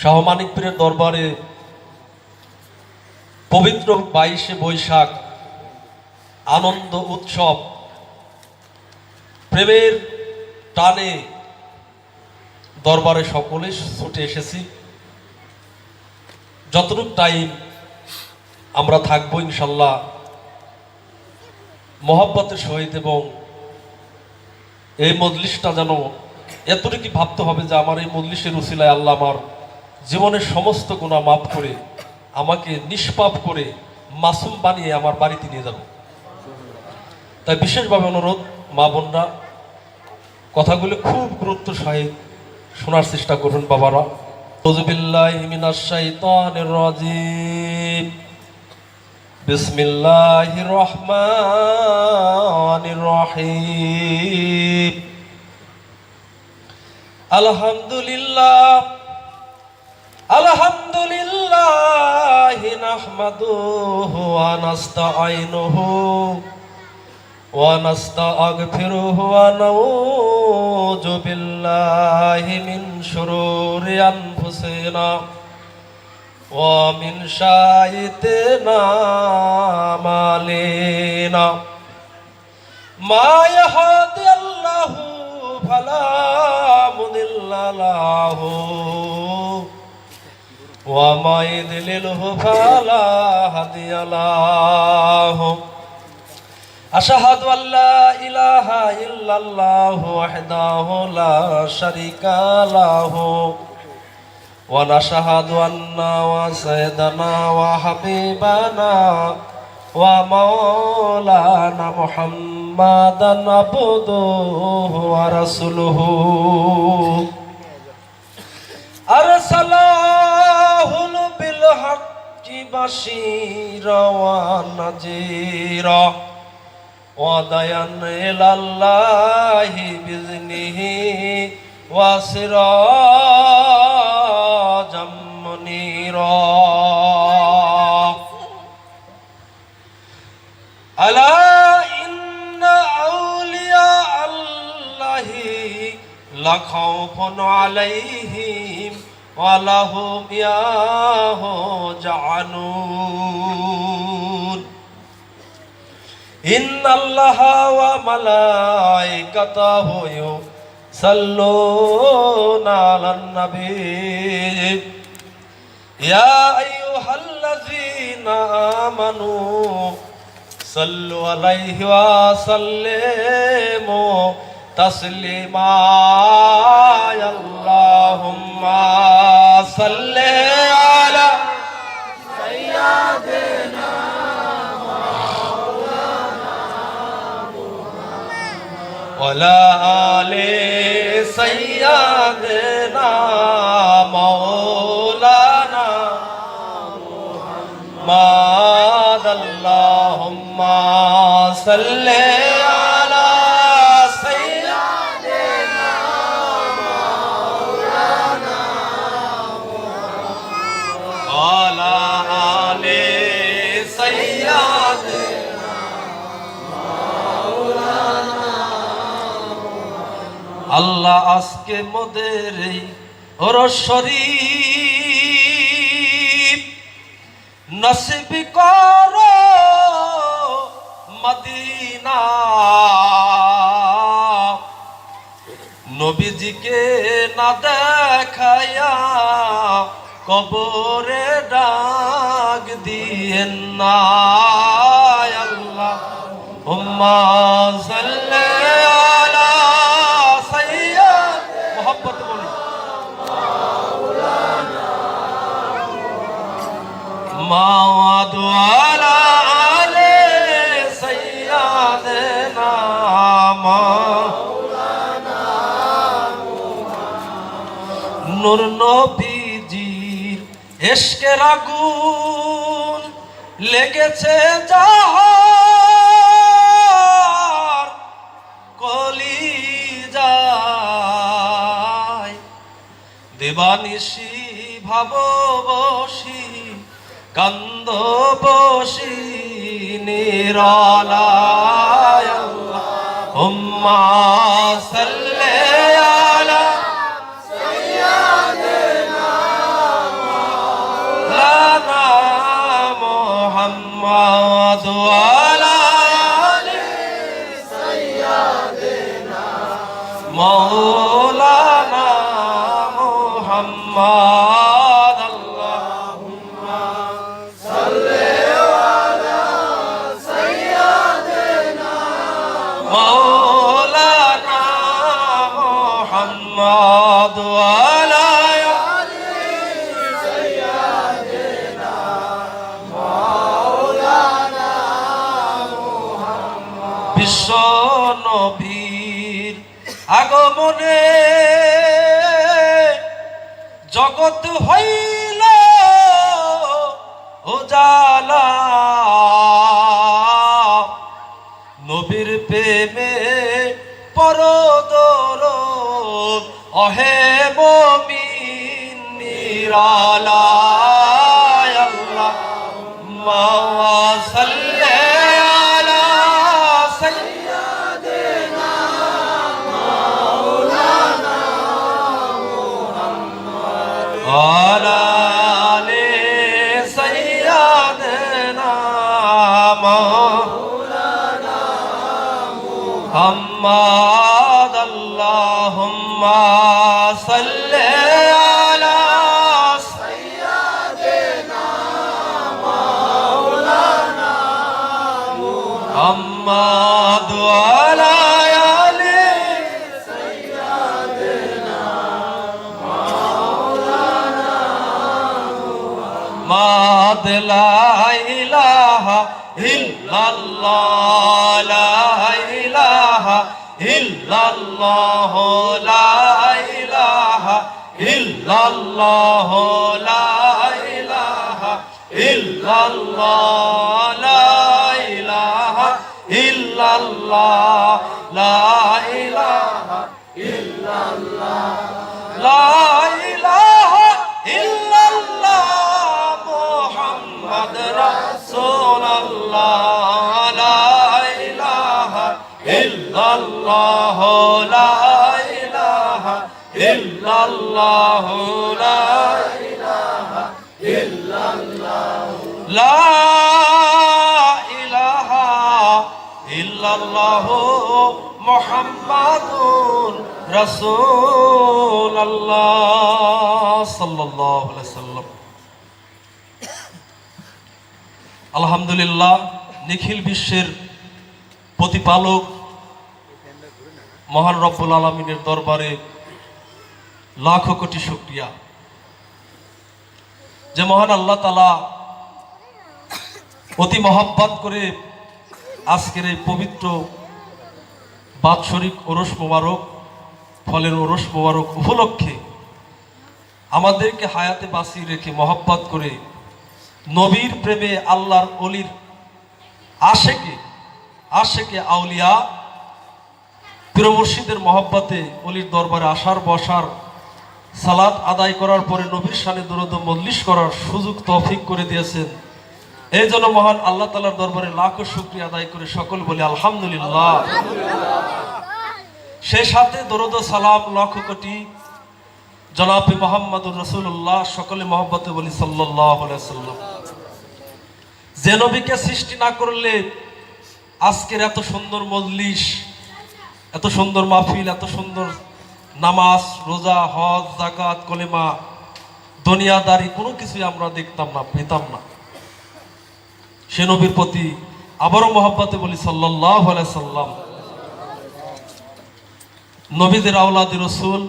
শাহ মানিক পীরের দরবারে পবিত্র 22শে বৈশাখ আনন্দ উৎসব প্রেমের টানে দরবারে সকলে ছুটে এসেছি। যতটুকু টাইম আমরা থাকবো ইনশাল্লাহ মহব্বতের সহিত, এবং এই মজলিসটা যেন এতটুকু ভাবতে হবে যে আমার এই মজলিসের উসিলায় আল্লাহ আমার জীবনের সমস্ত গুনাহ মাফ করে আমাকে নিষ্পাপ করে মাসুম বানিয়ে আমার বাড়িতে নিয়ে যাবে। তাই বিশেষভাবে অনুরোধ, মা বোনরা কথাগুলো খুব গুরুত্ব সহিত শোনার চেষ্টা করুন বাবারা। আউযু বিল্লাহি মিনাশ শাইতানির রাজিম। বিসমিল্লাহির রহমানির রহিম। আলহামদুলিল্লাহ নাহমাদুহু ওয়া নাস্তাঈনুহু ওয়া নাস্তাগফিরুহু ওয়া নাউযু বিল্লাহি মিন শুরুরি আনফুসিনা ওয়া মিন শাইতানি আমালিনা। মা ইয়াহদিল্লাহু ফালা মুদিল্লা লাহু ওয়া মা ইউদ্লিলহু ফালা হাদিয়া লাহু। আশহাদু আল্লা ইলাহা ইল্লাল্লাহু ওয়াহদাহু লা শারীকা লাহু ওয়া নাশহাদু আন্না ওয়া সাইয়্যিদানা ওয়া হাবিবানা ওয়া মাওলানা মুহাম্মাদান আবদুহু ওয়া রাসূলুহু আরসালাহুল বিল হাক্কি বাশীরা ওয়া নাযীরা ওয়া দায়ান ইলাল্লাহি বিইজনিহি ওয়া সিরাজাম মুনীরা। আলা ইন্না আউলিয়া আল্লাহি লা খাউফুন আলাইহিম ওয়া লাহুম ইয়াহজানুন। ইন্নাল্লাহা ওয়া মালাইকাতাহু ইউসাল্লুনা আলান নবী ইয়া আইয়ুহাল্লাযীনা আমানু সাল্লু আলাইহি ওয়া সাল্লিমু তাসলিমা। আল্লাহুম্মা সাল্লি আলা সাইয়্যিদিনা ওয়ালা আলি সাইয়্যিদিনা মাওলানা মুহাম্মদ। আল্লাহুম্মা সাল্লি আলা সাইয়্যিদিনা মাওলানা ওয়ালা আলি সাইয়্যিদিনা মাওলানা। আল্লাহ আজকে মোদের এই ওরস শরীফ নসিব করো মদিনা। নবীজিকে না দেখায়া কবরে ডাক দিয়েন না। আল্লাহুম্মা সাল্লি আলা সাইয়্যিদিনা মুহাম্মদ বলি মাওলানা মাওয়াদ আলা আলি সাইয়্যিদিনা মাওলানা নূর নবীজির ইশকের আগুন লেগেছে যাহার কলিজায় দেবানিশি ভাববশি কান্দ বসি নিরালায়। আল্লাহুম্মা সাল্লি আলা সাইয়্যিদিনা মুহাম্মাদ আল্লাহুম্মা সাল্লি আলা সাইয়্যিদিনা মাওলানা মুহাম্মাদ ওয়া আলা আলি সাইয়্যিদিনা মাওলানা মুহাম্মাদ। বিশ্ব নবীর আগমনে জগৎ হইল উজালা, নবীর প্রেমে পরদরদ অহে মুমিন নিরালা। আল্লাহুম্মা সাল্লি আলা সাইয়্যিদিনা মাওলানা মুহাম্মদ আলা আলি সাইয়্যিদিনা মাওলানা মুহাম্মদ। আল্লাহুম্মা সাল্লি আলা সাইয়্যিদিনা মাওলানা মুহাম্মদ ওয়া আলা আলি সাইয়্যিদিনা মাওলানা মুহাম্মদ। লা ইলাহা ইল্লাল্লাহ লা ইলাহা ইল্লাল্লাহ লা ইলাহা ইল্লাল্লাহ লা ইলাহা ইল্লাল্লাহ লা ইলাহা ইল্লাল্লাহ লা ইলাহা ইল্লাল্লাহ লা ইলাহা ইল্লাল্লাহ মুহাম্মদ রাসূলুল্লাহ লা ইলাহা ইল্লাল্লাহ লা ইলাহা ইল্লাল্লাহ লা ইলাহা ইল্লাল্লাহ লা ইলাহা ইল্লাল্লাহ মুহাম্মাদুর রাসূলুল্লাহ সাল্লাল্লাহু আলাইহি ওয়াসাল্লাম। আলহামদুলিল্লাহ, নিখিল বিশ্বের প্রতিপালক মহান রব্বুল আলামিনের দরবারে লাখো কোটি শুকরিয়া যে মহান আল্লাহ তাআলা অতি মহব্বত করে আজকের এই পবিত্র বাৎসরিক ওরস মোবারক, ফলের ওরস মোবারক উপলক্ষে আমাদেরকে হায়াতে বাঁচিয়ে রেখে মহব্বত করে নবীর প্রেমে আল্লাহর অলির আশেকে আউলিয়া পীর মুর্শিদের মহব্বতে অলির দরবারে আসার বসার, সালাত আদায় করার পরে নবীর শানে দরুদ মজলিস করার সুযোগ তৌফিক করে দিয়েছেন। এই জন্য মহান আল্লাহ তাআলার দরবারে লাখো শুকরিয়া আদায় করে সকল বলি আলহামদুলিল্লাহ। সেই সাথে দরুদ ও সালাম লক্ষ কোটি জনাবে মুহাম্মদুর রাসূলুল্লাহ, সকলে মহব্বতে বলি সাল্লাল্লাহু আলাইহি ওয়াসাল্লাম। যে নবীকে সৃষ্টি না করলে আজকের এত সুন্দর মজলিস, এত সুন্দর মাহফিল, এত সুন্দর নামাজ, রোজা, হজ, যাকাত, কলেমা, দুনিয়াদারি কোনো কিছুই আমরা দেখতাম না, পেতাম না। সে নবীর প্রতি আবারও মহব্বতে বলি সাল্লাল্লাহু আলাইহি ওয়াসাল্লাম। নবীদের আওলাদ রাসূল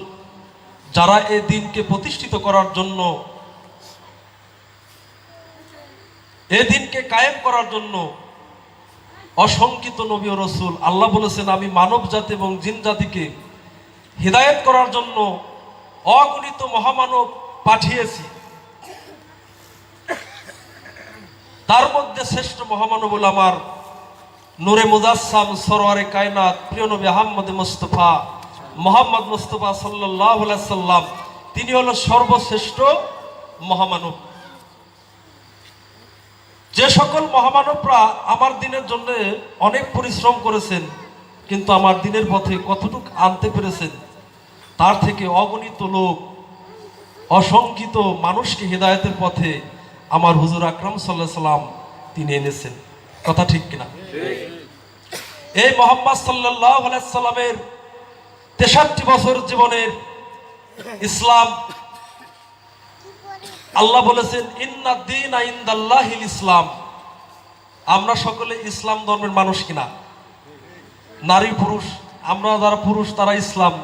যারা এই দিনকে প্রতিষ্ঠিত করার জন্য, এই দিনকে কায়েম করার জন্য অসংখ্যিত নবী ও রাসূল, আল্লাহ বলেছেন আমি মানব জাতি এবং জিন জাতিকে হিদায়াত করার জন্য অগণিত মহামানব পাঠিয়েছি। তার মধ্যে শ্রেষ্ঠ মহামানব হল আমার নূরে মুজাসসাম সরওয়ারে কায়নাত প্রিয় নবী আহমদ মুস্তাফা মোহাম্মদ মুস্তাফা সাল্লাল্লাহু আলাইহি সাল্লাম। তিনি হলো সর্বশ্রেষ্ঠ মহামানব। যে সকল মহামানবরা আমার দিনের জন্য অনেক পরিশ্রম করেছেন, কিন্তু আমার দিনের পথে কতটুকু আনতে পেরেছেন, তার থেকে অগণিত লোক, অসংখ্যিত মানুষকে হিদায়াতের পথে আমার হুজুর আকরাম সাল্লাল্লাহু আলাইহি সাল্লাম তিনি এনেছেন। কথা ঠিক কিনা? এই মুহাম্মদ সাল্লাল্লাহু আলাইহি সাল্লামের 63 বছর জীবনের ইসলাম আল্লাহ বলেছেন ইন্না দীনা ইনদাল্লাহিল ইসলাম, আমরা সকলে ইসলাম ধর্মের মানুষ কিনা? নারী পুরুষ, আমরা যারা পুরুষ তারা ইসলাম,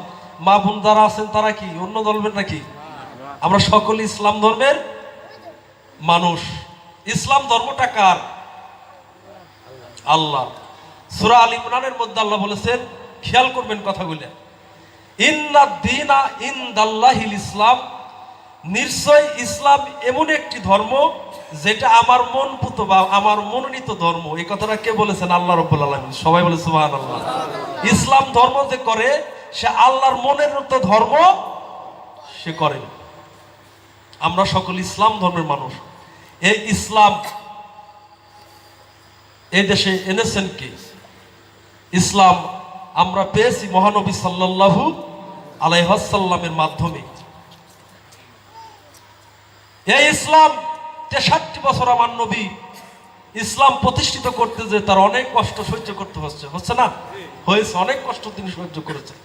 মা বোন যারা আছেন তারা কি অন্য ধর্মের নাকি? আমরা সকলে ইসলাম ধর্মের মানুষ। ইসলাম ধর্মটা কার? আল্লাহ। সূরা আল ইমরানের মধ্যে আল্লাহ বলেছেন, খেয়াল করবেন কথাগুলো, ইন্না দীনা ইনদাল্লাহিল ইসলাম, নিশ্চয় ইসলাম এমন একটি ধর্ম যেটা আমার মনপুত বা আমার মনোনীত ধর্ম। এই কথাটা কে বলেছেন? আল্লাহ রাব্বুল আলামিন। সবাই বলে সুবহানাল্লাহ। ইসলাম ধর্ম যে করে সে আল্লাহর মনের মতো ধর্ম সে করে। আমরা সকল ইসলাম ধর্মের মানুষ। এই ইসলাম এই দেশে এনেছেন কে? ইসলাম আমরা পেয়েছি মহানবী সাল্লাল্লাহু আলাইহি ওয়াসাল্লামের মাধ্যমে। এই ইসলাম 63 বছর আমার নবী ইসলাম প্রতিষ্ঠিত করতে যে তার অনেক কষ্ট সহ্য করতে হচ্ছে না? হয়েছে, অনেক কষ্ট তিনি সহ্য করেছেন।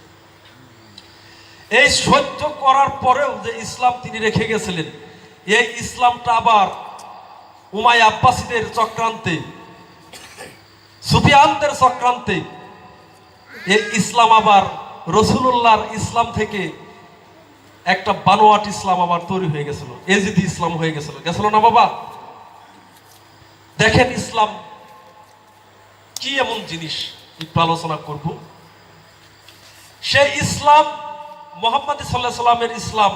এই সহ্য করার পরেও যে ইসলাম তিনি রেখে গেছিলেন, এই ইসলামটা আবার উমাইয়া আব্বাসীদের চক্রান্তে, সুফিয়ানদের চক্রান্তে এই ইসলাম আবার রাসূলুল্লাহর ইসলাম থেকে একটা বানোয়াট ইসলাম আবার তৈরি হয়ে গেছিল, এজিদি ইসলাম হয়ে গেছিল না বাবা? দেখেন ইসলাম কি এমন জিনিস, একটু আলোচনা করব। সেই ইসলাম মুহাম্মদ সাল্লাল্লাহু আলাইহি সাল্লামের ইসলাম,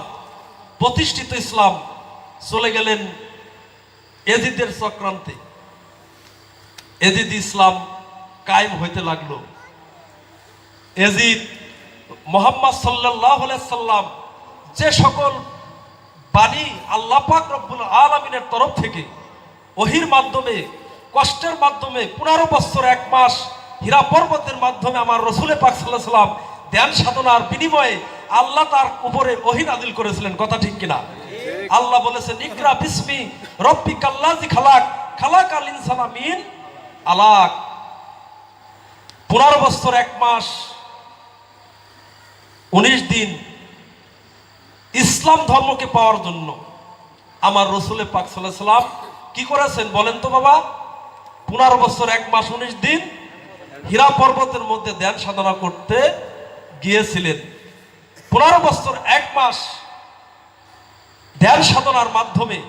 প্রতিষ্ঠিত ইসলাম চলে গেলেন এজিদের চক্রান্তে। এজিদ ইসলাম কায়েম হইতে লাগলো। এজিদ মুহাম্মদ সাল্লাল্লাহু আলাইহি সাল্লাম যে সকল বাণী আল্লাহ পাক রব্বুল আলামিনের তরফ থেকে ওহির মাধ্যমে, কষ্টের মাধ্যমে 15 বছর 1 মাস হীরা পর্বতের মাধ্যমে আমার রাসূল পাক সাল্লাল্লাহু আলাইহি সাল্লাম ধ্যান সাধনার বিনিময়ে আল্লাহ তার উপরে ওহী নাযিল করেছিলেন। কথা ঠিক কিনা? আল্লাহ বলেছেন, ইকরা বিসমি রব্বিকাল্লাযী খালাক, খালাকাল ইনসানা মিন আলাক। 15 বছর 1 মাস 19 দিন ইসলাম ধর্মকে পাওয়ার জন্য আমার রাসূল পাক সাল্লাল্লাহু আলাইহি সাল্লাম কি করেছেন বলেন তো বাবা? 15 বছর 1 মাস 19 দিন হীরা পর্বতের মধ্যে ধ্যান সাধনা করতে গিয়েছিলেন। 15 বছর 1 মাস ধ্যান সাধনার মাধ্যমে,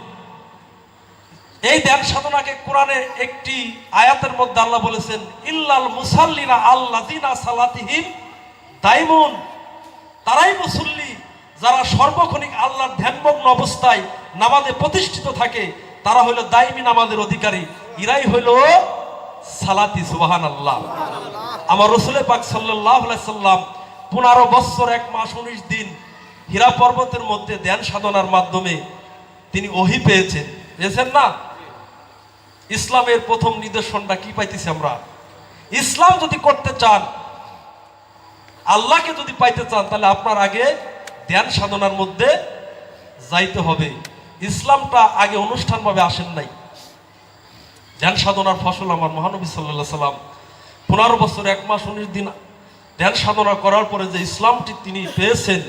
এই ধ্যান সাধনাকে কোরআনে একটি আয়াতের মধ্যে আল্লাহ বলেছেন, ইল্লাল মুসাল্লিনা আল্লাযিনা সালাতিহিম দাইমুন, তারাই মুসল্লি যারা সর্বক্ষণিক আল্লাহর ধ্যানমগ্ন অবস্থায় নামাজে প্রতিষ্ঠিত থাকে, তারা হইল দাইমি নামাজের অধিকারী, ইরাই হইল সালাতি। সুবহানাল্লাহ। আমার রাসূল পাক সাল্লাল্লাহু আলাইহি সাল্লাম 15 বছর 1 মাস 19 দিন হীরা পর্বতের মধ্যে ধ্যান সাধনার মাধ্যমে তিনি ওহী পেয়েছেন না? ইসলামের প্রথম নিদর্শনটা কি পাইতেছি আমরা? ইসলাম যদি করতে চান, আল্লাহকে যদি পাইতে চান, তাহলে আপনার আগে ধ্যান সাধনার মধ্যে যাইতে হবে। ইসলামটা আগে অনুষ্ঠানভাবে আসেন নাই। ধ্যান সাধনার ফসল আমার মহানবী সাল্লাল্লাহু আলাইহি সাল্লাম 15 বছর 1 মাস 19 দিন ধ্যান সাধনা করার পরে যে ইসলামটি তিনি পেয়েছেন,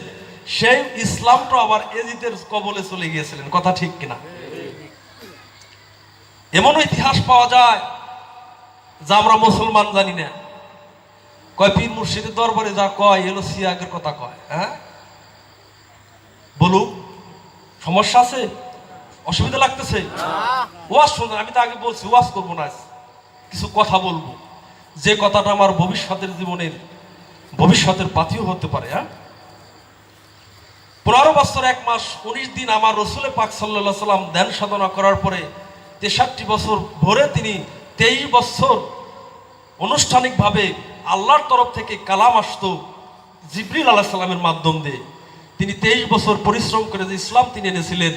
সেই ইসলামটা আবার এজিদের কবলে চলে গিয়েছিলেন। কথা ঠিক কিনা? এমন ইতিহাস পাওয়া যায় যা আমরা মুসলমান জানি না। কয় পীর মুর্শিদের দরবারে যা কয় এলো সিয়াকের কথা কয়। হ্যাঁ বলুক, সমস্যা আছে? অসুবিধা লাগতেছে? ওয়াজ শুনুন, আমি তো আগে বলছি ওয়াজ করবো না, কিছু কথা বলবো, যে কথাটা আমার ভবিষ্যতের জীবনের ভবিষ্যতের পাথেয় হতে পারে। হ্যাঁ 15 বছর 1 মাস 19 দিন আমার রাসূল পাক সাল্লাল্লাহু আলাইহি সাল্লাম ধ্যান সাধনা করার পরে 63 বছর ভরে তিনি 23 বছর আনুষ্ঠানিকভাবে আল্লাহর তরফ থেকে কালাম আসতো জিবরিল আলাইহিস সালামের মাধ্যম দিয়ে। তিনি 23 বছর পরিশ্রম করে যে ইসলাম তিনি এনেছিলেন,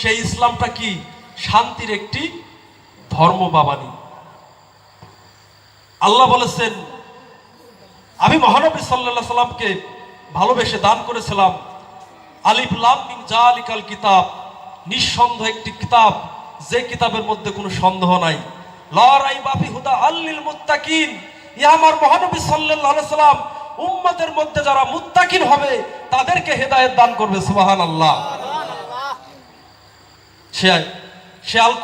সেই ইসলামটা কি? শান্তির একটি ধর্ম বাবানি। আল্লাহ বলেছেন, আমি মহানবী সাল্লাল্লাহু আলাইহি সাল্লামকে ভালোবেসে দান করেছিলাম আলিফ লাম মিম জালিকাল কিতাব, নিঃসন্দেহ একটি কিতাব, যে কিতাবের মধ্যে কোনো সন্দেহ নাই। লা রাইবা ফি হুদা আল্লিল মুত্তাকিন, ইয়া আমার মহানবী সাল্লাল্লাহু আলাইহি সাল্লাম উম্মতের মধ্যে যারা মুত্তাকিন হবে তাদেরকে হেদায়েত দান করবে। সুবহানাল্লাহ। সে সে আল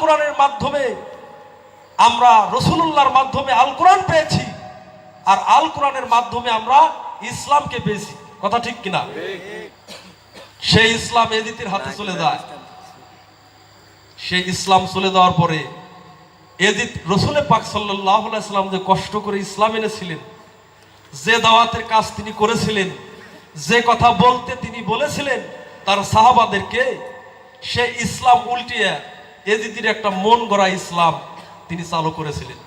কোরআনের মাধ্যমে আমরা রাসূলুল্লাহর মাধ্যমে আল কোরআন পেয়েছি, আর আল কোরআনের মাধ্যমে আমরা ইসলামকে পেয়েছি। কথা ঠিক কিনা? সেই ইসলাম এজিদের হাতে চলে যায়। সেই ইসলাম চলে যাওয়ার পরে এজিদ রাসূল পাক সাল্লাল্লাহু আলাইহি ওয়াসাল্লাম যে কষ্ট করে ইসলাম এনেছিলেন, যে দাওয়াতের কাজ তিনি করেছিলেন, যে কথা বলতে তিনি বলেছিলেন তার সাহাবাদেরকে, সে ইসলাম উল্টিয়ে এজিদের একটা মন গড়া ইসলাম তিনি চালু করেছিলেন।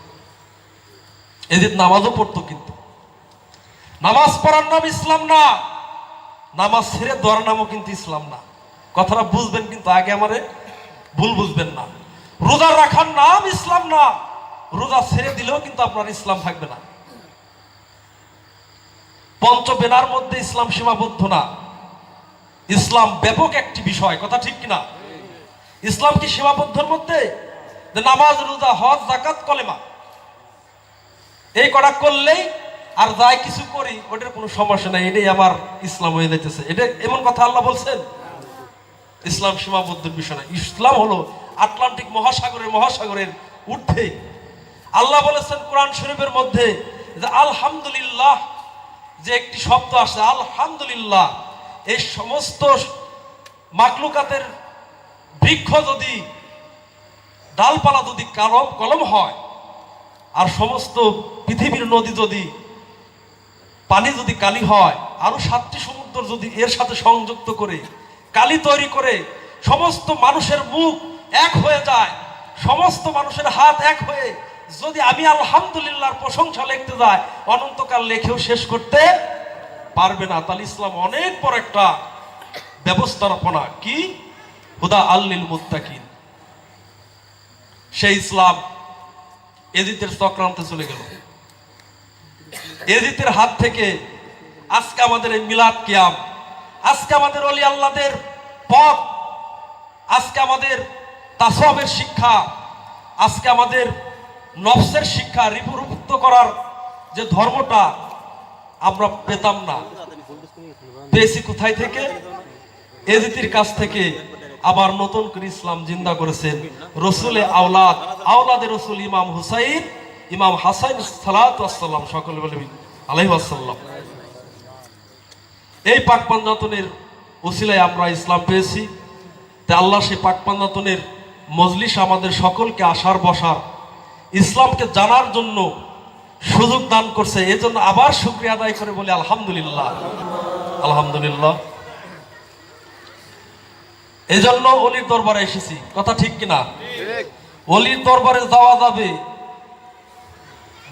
এজিদ নামাজও পড়তো, কিন্তু নামাজ পড়ার নাম ইসলাম না, নামাজ ছেড়ে দেওয়ার নামও কিন্তু ইসলাম না। কথাটা বুঝবেন, কিন্তু আগে আমারে ভুল বুঝবেন না। রোজা রাখার নাম ইসলাম না, রোজা ছেড়ে দিলেও কিন্তু আপনার ইসলাম থাকবে না। পঞ্চবেনার মধ্যে ইসলাম সীমাবদ্ধ না, ইসলাম ব্যাপক একটি বিষয়। কথা ঠিক কিনা? ইসলাম কি সীমাবদ্ধের মধ্যে? যে নামাজ, রোজা, হজ, যাকাত, কলেমা এই কটা করলেই আর যাই কিছু করি ওটার কোনো সমস্যা নাই, এটাই আমার ইসলাম হয়ে যাইতেছে, এটা এমন কথা আল্লাহ বলছেন? ইসলাম সীমাবদ্ধ বিষয় না। ইসলাম হলো আটলান্টিক মহাসাগরের ঊর্ধ্বে। আল্লাহ বলেছেন কোরআন শরীফের মধ্যে যে আলহামদুলিল্লাহ যে একটি শব্দ আসে, আলহামদুলিল্লাহ, এই সমস্ত মাকলুকাতের বৃক্ষ যদি, ডালপালা যদি কলম হয়, আর সমস্ত পৃথিবীর নদী যদি, পানি যদি কালি হয়, আরো 7টি সমুদ্র যদি এর সাথে সংযুক্ত করে কালি তৈরি করে সমস্ত মানুষের মুখ এক হয়ে যায়, সমস্ত মানুষের হাত এক হয়ে যদি আমি আলহামদুলিল্লাহর প্রশংসা লিখতে যাই, অনন্তকাল লেখেও শেষ করতে পারবে না। তাহলে ইসলাম অনেক বড় একটা ব্যবস্থাপনা। কি? হুদা আল্লিল মুত্তাকিন। সেই ইসলাম এজিদের চক্রান্তে চলে গেল। এজিদের হাত থেকে আজকে আমাদের এই মিলাদ কিয়াম, আজকে আমাদের ওলি আল্লাহদের পথ, আজকে আমাদের তাসাউফের শিক্ষা, আজকে আমাদের নফসের শিক্ষা, রিপুরুক্ত করার যে ধর্মটা আমরা পেতাম না, পেয়েছি কোথায় থেকে? এজিদের কাছ থেকে। আবার নতুন করে ইসলাম জিন্দা করেছেন রসুলে আওলাদ, আওলাদে রসুল ইমাম হুসাইন, ইমাম হাসান সালাতু ওয়াসসালাম, সকলে বলে আলাইহি ওয়াসাল্লাম। এই পাক পাঞ্জাতনের ওসিলায় আমরা ইসলাম পেয়েছি। তাই আল্লাহ সেই পাক পাঞ্জাতনের মজলিস আমাদের সকলকে আসার বসার, ইসলামকে জানার জন্য সুযোগ দান করছে। এজন্য আবার শুকরিয়া আদায় করে বলি আলহামদুলিল্লাহ, আলহামদুলিল্লাহ। এজন্য অলির দরবারে এসেছি। কথা ঠিক কিনা? অলির দরবারে যাওয়া যাবে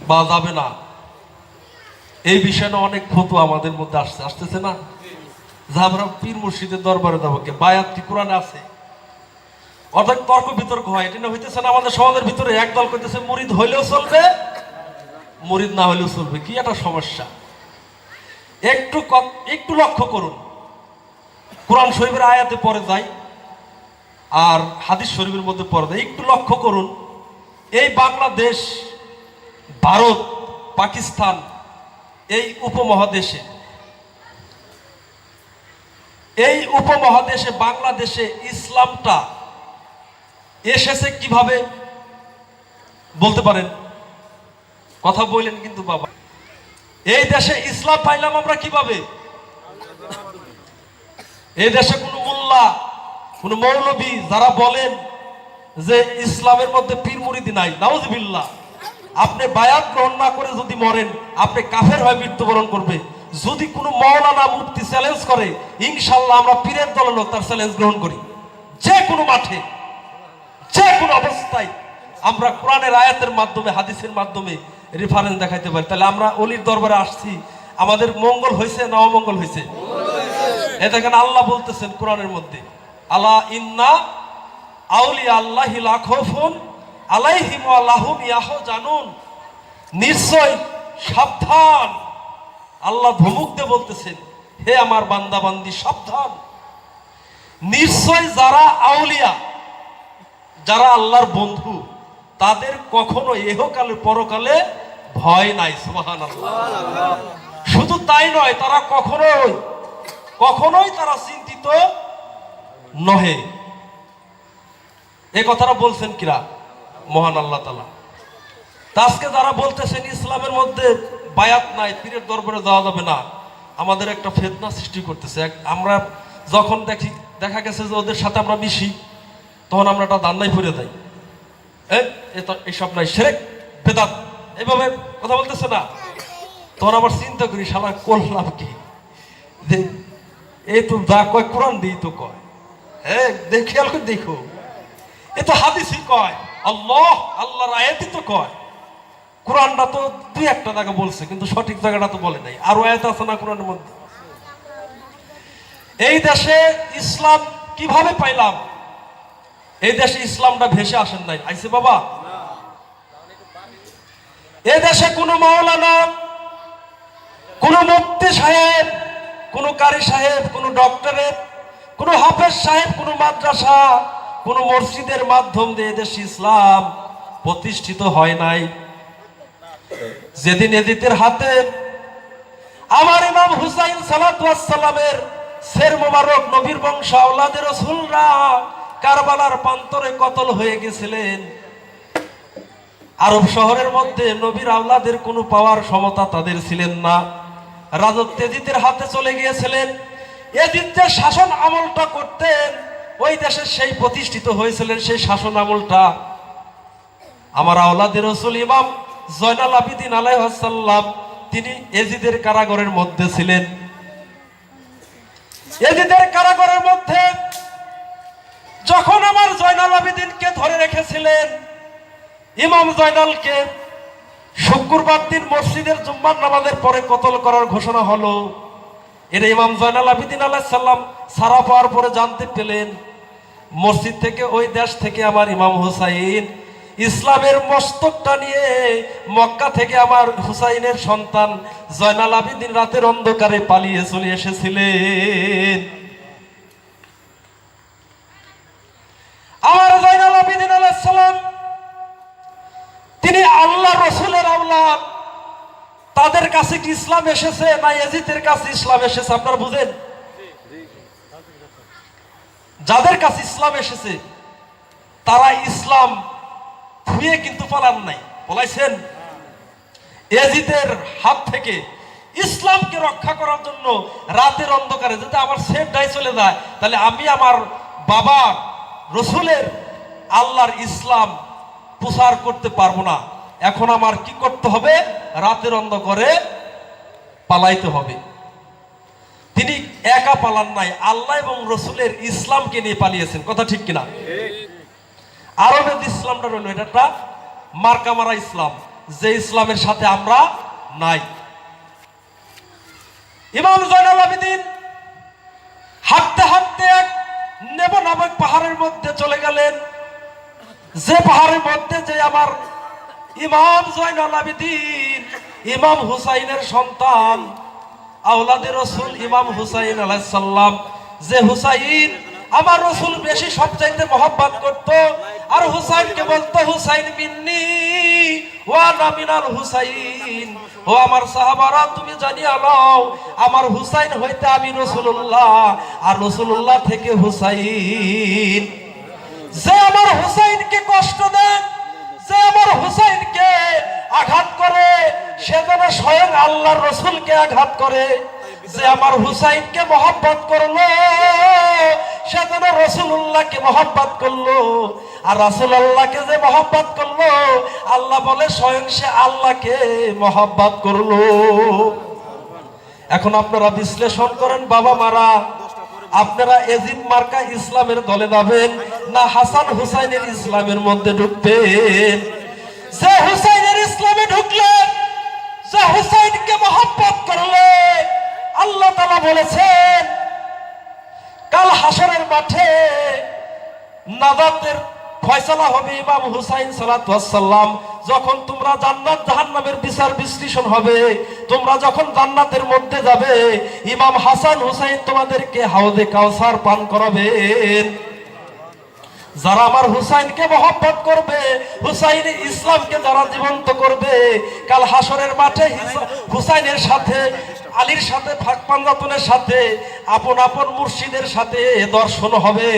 বা যাবে না, এই বিষয়ে অনেক ফতোয়া আমাদের মধ্যে আসতেছে না, যে আমরা পীর মুর্শিদের দরবারে যাবো, কে বায়াতটি কোরআনে আছে। অর্থাৎ তর্ক বিতর্ক হয়, এটা না হইতেছে না আমাদের সমাজের ভিতরে। একদল কইতেছে মুরিদ হইলেও চলবে, মুরিদ না হইলেও চলবে। কি একটা সমস্যা! একটু লক্ষ্য করুন, কোরআন শরীফের আয়াতে পরে যাই আর হাদিস শরীফের মধ্যে পরে যাই, একটু লক্ষ্য করুন। এই বাংলাদেশ, ভারত, পাকিস্তান, এই উপমহাদেশে বাংলাদেশে ইসলামটা এসেছে কিভাবে বলতে পারেন? কথা বললেন কিন্তু বাবা, এই দেশে ইসলাম পাইলাম আমরা কিভাবে? এই দেশে কোনো মোল্লা, কোন মৌলবী যারা বলেন যে ইসলামের মধ্যে পীর মুরিদি নাই, নাউজুবিল্লাহ, আপনি বায়াত গ্রহণ না করে যদি মরেন, আপনি কাফের হয়ে মৃত্যুবরণ করবে। যদি কোনো মাওলানা মুফতি চ্যালেঞ্জ করে, ইনশাআল্লাহ আমরা পীরের দলের লোক তার চ্যালেঞ্জ গ্রহণ করি। যে কোনো মাঠে, যে কোনো অবস্থায় আমরা কোরআনের আয়াতের মাধ্যমে, হাদিসের মাধ্যমে রেফারেন্স দেখাইতে পারি। তাহলে আমরা অলির দরবারে আসছি, আমাদের মঙ্গল হয়েছে না অমঙ্গল হয়েছে? এ দেখেন আল্লাহ বলতেছেন কোরআনের মধ্যে, আলা ইন্না আউলিয়া আল্লাহি লা খাউফুন আলাইহিম ওয়া লাহুম ইয়াহজানুন। নিশ্চয় সাবধান, আল্লাহ ধমক দিয়ে বলতেছেন, হে আমার বান্দা বান্দি সাবধান, নিশ্চয় যারা আউলিয়া, যারা আল্লাহর বন্ধু, তাদের কখনো ইহকালে পরকালে ভয় নাই। সুবহানাল্লাহ। শুধু তাই নয়, তারা কখনোই তারা চিন্তিত নহে। এই কথাটা বলছেন কিরা? মহান আল্লাহ তাআলা। আজকে যারা বলতেছেন ইসলামের মধ্যে বায়াত নাই, পীরের দরবারে যাওয়া যাবে না, আমাদের একটা ফিতনা সৃষ্টি করতেছে। আমরা যখন দেখা গেছে যে ওদের সাথে আমরা মিশি, তখন আমরা একটা দান্নায় পড়ে যাই, এইসব নাই, শিরক বেদাত, এইভাবে কথা বলতেছে না। তখন আবার চিন্তা করি শালা করলাম কি, এই তো যা কয় কোরআন দিই তো কয়, হ্যাঁ খেয়াল করে দেখো, এ তো হাদিসই কয়, আল্লাহর আয়াতই তো কয়। কোরআনটা তো দুই একটা জায়গা বলছে, কিন্তু সঠিক জায়গাটা তো বলে নাই। আরো আয়াত আছে না কোরআনের মধ্যে? এই দেশে ইসলাম কিভাবে পাইলাম? এই দেশে ইসলামটা ভেসে আসেন নাই, আইছে বাবা। এই দেশে কোনো মাওলানা, কোনো মুফতি সাহেব, কোনো কারি সাহেব, কোনো ডক্টরেট, কোনো হাফেজ সাহেব, কোনো মাদ্রাসা, কোনো মসজিদের মাধ্যম দিয়ে দেশে ইসলাম প্রতিষ্ঠিত হয় নাই। যেদিন এজিদের হাতে আমার ইমাম হুসাইন সালাতু ওয়াস সালামের শের মোবারক নবীর বংশ আওলাদের রাসূলরা কারবালার প্রান্তরে কতল হয়ে গেছিলেন, আরব শহরের মধ্যে নবীর আওলাদের কোনো পাওয়ার ক্ষমতা তাদের ছিলেন না। রাজত্ব এজিদের হাতে চলে গিয়েছিলেন। এজিদ যে শাসন আমলটা করতেন, ওই দেশে সেই প্রতিষ্ঠিত হয়েছিলেন সেই শাসন আমলটা। আমার আওলাদের রাসূল ইমাম জয়নাল আবিদিন আলাইহিস সালাম, তিনি এজিদের কারাগারের মধ্যে ছিলেন। এজিদের কারাগারের মধ্যে যখন আমার জয়নাল আবিদিনকে ধরে রেখেছিলেন, ইমাম জয়নালকে শুক্রবার দিন মসজিদের জুম্মার নামাজের পরে কতল করার ঘোষণা হলো। এর ইমাম জয়নাল আবিদিন আলাইহিস সালাম সারা পাওয়ার পরে জানতে পেলেন, মসজিদ থেকে, ওই দেশ থেকে আমার ইমাম হুসাইন ইসলামের মস্তকটা নিয়ে মক্কা থেকে আমার হুসাইনের সন্তান জয়নাল আবিদিন রাতের অন্ধকারে পালিয়ে চলে এসেছিলেন। আমার জয়নাল আবিদিন আলাইহিস সালাম, তিনি আল্লাহ রসুলের আওলাদ, তাদের কাছে কি ইসলাম এসেছে না এজিদের কাছে ইসলাম এসেছে? আপনারা বুঝেন? যাদের কাছে ইসলাম এসেছে তারা ইসলাম ধুয়ে কিন্তু পালান নাই, পলাইছেন। এজিদের হাত থেকে ইসলামকে রক্ষা করার জন্য রাতের অন্ধকারে যদি আমার সেফ ডাই চলে যায়, তাহলে আমি আমার বাবা রসুলের আল্লাহর ইসলাম প্রচার করতে পারবো না। এখন আমার কি করতে হবে? রাতের অন্ধকারে পালাইতে হবে। তিনি একা পালান নাই, আল্লাহ এবং রসুলের ইসলামকে নিয়ে পালিয়েছেন। কথা ঠিক কিনা? আরবের ইসলামটা রইল এটা একটা মার্কা মারা ইসলাম, যে ইসলামের সাথে আমরা নাই। ইমাম জয়নাল আবিদিন হাঁটতে হাঁটতে এক নেবো নামক পাহাড়ের মধ্যে চলে গেলেন, যে পাহাড়ের মধ্যে যে আমার ইমাম জয়নাল আবিদিন ইমাম হুসাইনের সন্তান আওলাদের রাসূল ইমাম হুসাইন আলাইহিস সালাম, যে হুসাইন আমার রাসূল বেশি সবচাইতে মহব্বত করত, আর হুসাইনকে বলতো হুসাইন মিন্নি ওয়া আনা মিনাল হুসাইন। ও আমার সাহাবারা, তুমি জানিয়া লও আমার হুসাইন হইতে আমি রাসূলুল্লাহ, আর রাসূলুল্লাহ থেকে হুসাইন। যে আমার হুসাইনকে কষ্ট দেন, যে আমার হুসাইনকে আঘাত করে, সে যেন স্বয়ং আল্লাহর রসুলকে আঘাত করে। যে আমার হুসাইনকে মহব্বত করলো, সে যেন রসুল্লাহকে মহব্বত করলো। আর রাসূলুল্লাহকে যে মহব্বত করলো, আল্লাহ বলে স্বয়ং সে আল্লাহকে মহব্বত করলো। এখন আপনারা বিশ্লেষণ করেন বাবা মারা, আপনারা এজিদ মার্কা ইসলামের দলে যাবেন না হাসান হুসাইনের ইসলামের মধ্যে ঢুকবেন? যে হুসাইনের ইসলামে ঢুকলেন, যে হুসাইনকে মহব্বত করলে, আল্লাহ তাআলা বলেছেন কাল হাসরের মাঠে নাজাতের ফয়সালা হবে ইমাম হুসাইন সালাতু ওয়াস সালাম। যখন তোমরা জান্নাত জাহান্নামের বিচার বিশ্লেষণ হবে, তোমরা যখন জান্নাতের মধ্যে যাবে, ইমাম হাসান হুসাইন তোমাদেরকে হাউজে কাউসার পান করাবেন। যারা আমার হুসাইনকে মহব্বত করবে, হুসাইন ইসলামকে যারা জীবন্ত করবে, কাল হাসরের মাঠে হুসাইনের সাথে, আলীর সাথে, ফাঁক পাঞ্জাতনের সাথে, আপন আপন মুর্শিদের সাথে দর্শন হবে।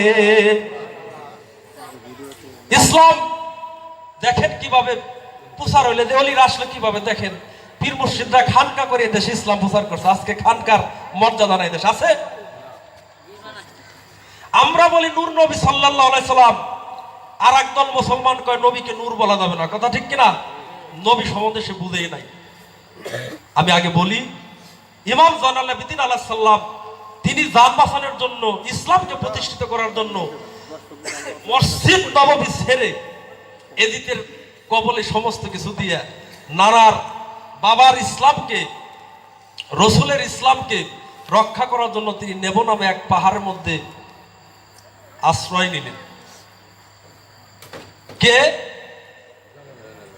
ইসলাম দেখেন কিভাবে প্রচার হইলে, দেওয়ালির আসলে কিভাবে দেখেন, পীর মুর্শিদরা খানকা করে দেশে ইসলাম প্রচার করছে। আজকে খানকার মর্যাদা নাই দেশ আছে? আমরা বলি নূর নবী সাল্লাল্লাহু আলাইহি সাল্লাম, আর একদল মুসলমান কয় নবীকে নূর বলা যাবে না। কথা ঠিক কিনা? নবী সম্বন্ধে সে বুঝেই নাই। আমি আগে বলি, ইমাম জয়নুল আবেদিন আলাইহিস সালাম তিনি জান বাঁচানোর জন্য, ইসলামকে প্রতিষ্ঠিত করার জন্য মসজিদ নববী ছেড়ে এজিদের কবলে সমস্ত কিছু দিয়ে নানার বাবার ইসলামকে, রসুলের ইসলামকে রক্ষা করার জন্য তিনি নেব নামে এক পাহাড়ের মধ্যে আশ্রয় নিলেন। কে?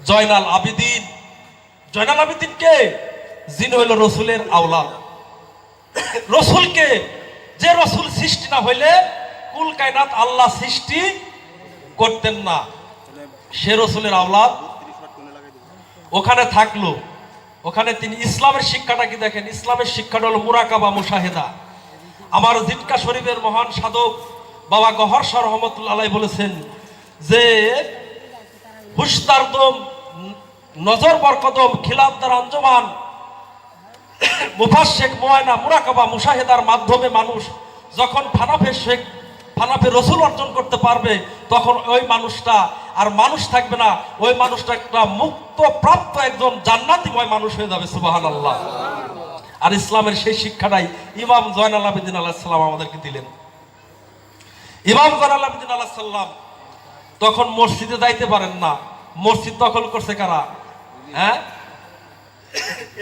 জয়নাল আবেদিন। জয়নাল আবেদিন কে? যিনি হইল রসুলের আওলাদ। রসুলকে, যে রসুল সৃষ্টি না হইলে কুল কায়নাত আল্লাহ সৃষ্টি করতেন না, সে রসুলের আওলাদ ওখানে থাকলো। ওখানে তিনি ইসলামের শিক্ষাটা কি দেখেন, ইসলামের শিক্ষাটা হলো মুরাকাবা, মুশাহেদা। আমার জিটকা শরীফের মহান সাধক বাবা গহর শাহ রহমতুল্লাহ আলাইহি বলেছেন যে হুশদারদম, নজর বরকদম, খিলাফদার আঞ্জমান, মুফাসসিক, মুআয়না, মুরাকাবা, মুশাহেদার মাধ্যমে মানুষ যখন ফানাফে রসুল অর্জন করতে পারবে, তখন ওই মানুষটা আর মানুষ থাকবে না, ওই মানুষটা একটা মুক্ত প্রাপ্ত একজন জান্নাতিময় মানুষ হয়ে যাবে। সুবহানাল্লাহ। আর ইসলামের সেই শিক্ষাটাই ইমাম জয়নুল আবেদিন আলাইহিস সালাম আমাদেরকে দিলেন। ইমাম জয়নুল আবেদিন আলাইহিস সালাম তখন মসজিদে যাইতে পারেন না। মসজিদ দখল করছে কারা? হ্যাঁ,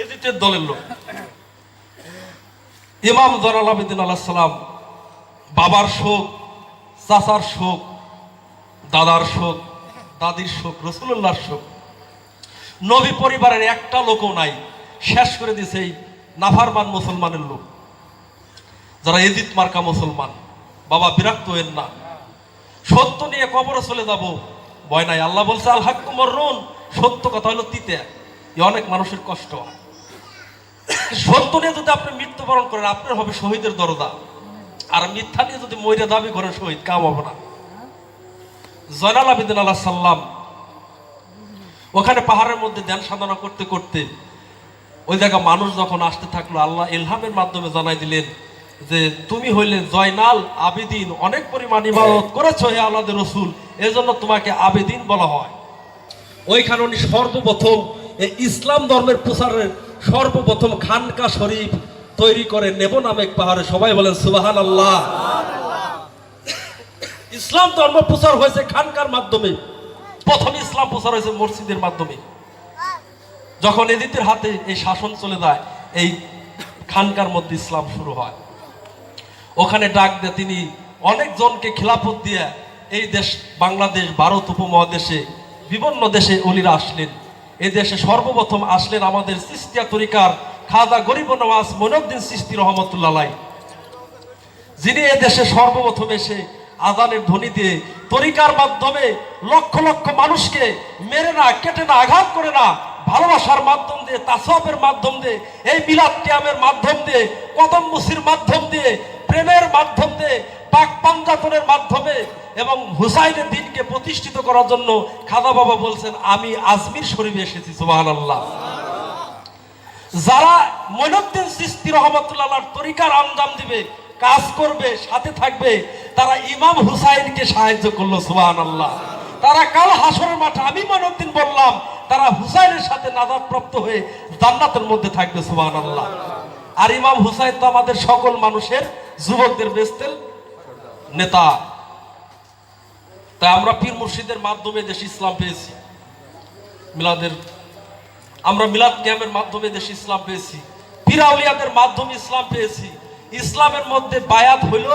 এজিদের দলের লোক। ইমাম জয়নুল আবেদিন আলাইহিস সালাম বাবার শোক, চাচার শোক, দাদার শোক, দাদির শোক, রাসূলুল্লাহর শোক, নবী পরিবারের একটা লোকও নাই। শেষ করে দিয়েছে এই নাফরমান মুসলমানের লোক, যারা এজিদ মার্কা মুসলমান। বাবা বিরক্ত হয়েন না, সত্য নিয়ে কবরে চলে যাব, ভয় নাই। আল্লাহ বলছে আল হাক্কু মাররুন, সত্য কথা হলো তিতে, অনেক মানুষের কষ্ট হয়। সত্য নিয়ে যদি আপনি মৃত্যুবরণ করেন, আপনার হবে শহীদের দরজা। আর মিথ্যা নিয়ে যদি মইরা দাবি করেন শহীদ, কাম হবে না। জয়নুল আবেদিন আলাইহিস সালাম ওখানে পাহাড়ের মধ্যে ধ্যান সাধনা করতে করতে ওই জায়গা মানুষ যখন আসতে থাকলো, আল্লাহ ইলহামের মাধ্যমে জানাই দিলেন যে তুমি হইলে জয়নাল আবেদিন, অনেক পরিমাণ ইবাদত করেছো হে আল্লাহর রাসূল, এজন্য তোমাকে আবেদিন বলা হয়। ওইখানে উনি সর্বপ্রথম এই ইসলাম ধর্মের প্রচারের সর্বপ্রথম খানকা শরীফ তৈরি করে নেব নামে এক পাহাড়ে। সবাই বলেন সুবহানাল্লাহ। ইসলাম ধর্ম প্রচার হয়েছে খানকার মাধ্যমে, প্রথম ইসলাম প্রচার হয়েছে মসজিদের মাধ্যমে। যখন এজিদের হাতে এই শাসন চলে যায়, এই খানকার মধ্যে ইসলাম শুরু হয়। ওখানে ডাক দিয়ে তিনি অনেকজনকে খিলাফত দিয়ে এই দেশ বাংলাদেশ, ভারত উপমহাদেশে বিভিন্ন দেশে ওলিরা আসলেন। এই দেশে সর্বপ্রথম আসলেন আমাদের চিশতিয়া তরিকার খাজা গরিব নওয়াজ মঈনুদ্দিন চিশতি রহমতুল্লাহ আলাইহি, যিনি এ দেশে সর্বপ্রথম এসে আযানের ধ্বনি দিয়ে তরিকার মাধ্যমে লক্ষ লক্ষ মানুষকে মেরে না, কেটে না, আঘাত করে না, ভালোবাসার মাধ্যম দিয়ে, তাসাউফের মাধ্যম দিয়ে, এই মিলাদ কিয়ামের মাধ্যম দিয়ে, কদম মুসির মাধ্যম দিয়ে, প্রেমের মাধ্যম দিয়ে, পাক পাঞ্জাতনের মাধ্যমে এবং হুসাইনের দিনকে প্রতিষ্ঠিত করার জন্য খাজা বাবা বলছেন আমি আজমির শরীফে এসেছি। সুবহানাল্লাহ। যারা মঈনুদ্দিন চিশতি রহমতুল্লাহর তরিকার আঞ্জাম দিবে, কাজ করবে, সাথে থাকবে, তারা ইমাম হুসাইনকে সাহায্য করলো। সুবহানাল্লাহ। তারা কাল হাসরের মাঠে, আমি মঈনুদ্দিন বললাম, তারা হুসাইনের সাথে নাজাত প্রাপ্ত হয়ে জান্নাতের মধ্যে থাকবে। সুবহানাল্লাহ। আর ইমাম হুসাইন তো আমাদের সকল মানুষের, যুবকদের বেস্তেল নেতা। তাই আমরা পীর মুর্শিদের মাধ্যমে দেশ ইসলাম পেয়েছি। আমরা মিলাদ কিয়ামের মাধ্যমে দেশ ইসলাম পেয়েছি। পীর আউলিয়াদের মাধ্যমে ইসলাম পেয়েছি। ইসলামের মধ্যে বায়াত হইল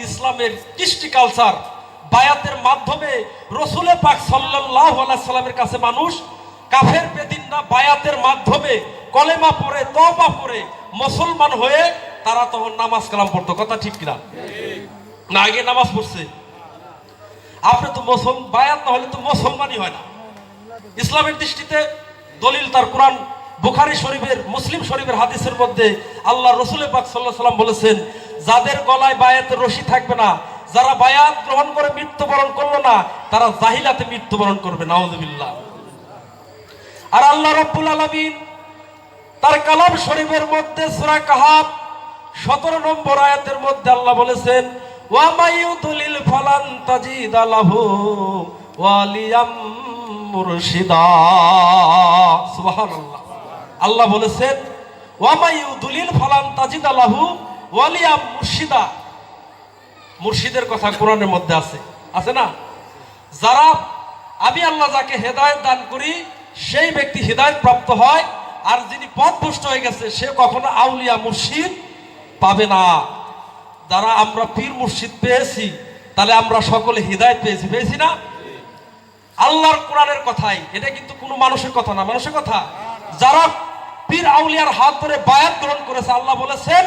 ইসলামের কৃষ্টি কালচার। বায়াতের মাধ্যমে রসুল পাক সাল্লাল্লাহু আলাইহি সাল্লামের কাছে মানুষ কাফের বেদিন না, বায়াতের মাধ্যমে কলেমা পড়ে, তওবা পড়ে মুসলমান হয়ে তারা তখন নামাজ কালাম পড়তো। কথা ঠিক কিনা? না, আগে নামাজ পড়ছে। আপনি তো বায়াত না হলে তো মুসলমানই হয় না। ইসলামের দৃষ্টিতে দলিল তার কোরআন, বুখারী শরীফের, মুসলিম শরীফের হাদিসের মধ্যে আল্লাহ রসুল পাক সাল্লাল্লাহু আলাইহি ওয়াসাল্লাম বলেছেন, যাদের গলায় বায়াতের রশি থাকবে না, যারা বায়াত গ্রহণ করে মৃত্যুবরণ করলো না, তারা জাহিলাতে মৃত্যুবরণ করবে। নাউযুবিল্লাহ। আর আল্লাহ রাব্বুল আলামিন তার কালাম শরীফের মধ্যে সূরা কাহাফ 17 নম্বর আয়াতের মধ্যে আল্লাহ বলেছেন, ওয়া মাইয়ুদলিল ফালান তাজিদ লাহু ওয়ালিয়াম মুরশিদা। সুবহানাল্লাহ। আল্লাহ বলেছেন, ওয়া মাইয়ুদলিল ফালান তাজিদ লাহু ওয়ালিয়াম মুরশিদা। মুর্শিদের কথা কোরআনের মধ্যে আছে, আছে না? যারা, আমি আল্লাহ যাকে হেদায়েত দান করি সেই ব্যক্তি হেদায়েত প্রাপ্ত হয়, আর যিনি পথভ্রষ্ট হয়ে গেছে সে কখনো আউলিয়া মুর্শিদ পাবে না। যারা আমরা পীর মুর্শিদ পেয়েছি, তাহলে আমরা সকলে হিদায়াত পেয়েছি, পেয়েছি না? আল্লাহর কোরআনের কথাই, এটা কিন্তু কোনো মানুষের কথা না, মানুষের কথা। যারা পীর আউলিয়ার হাত ধরে বায়াত গ্রহণ করেছে, আল্লাহ বলেছেন,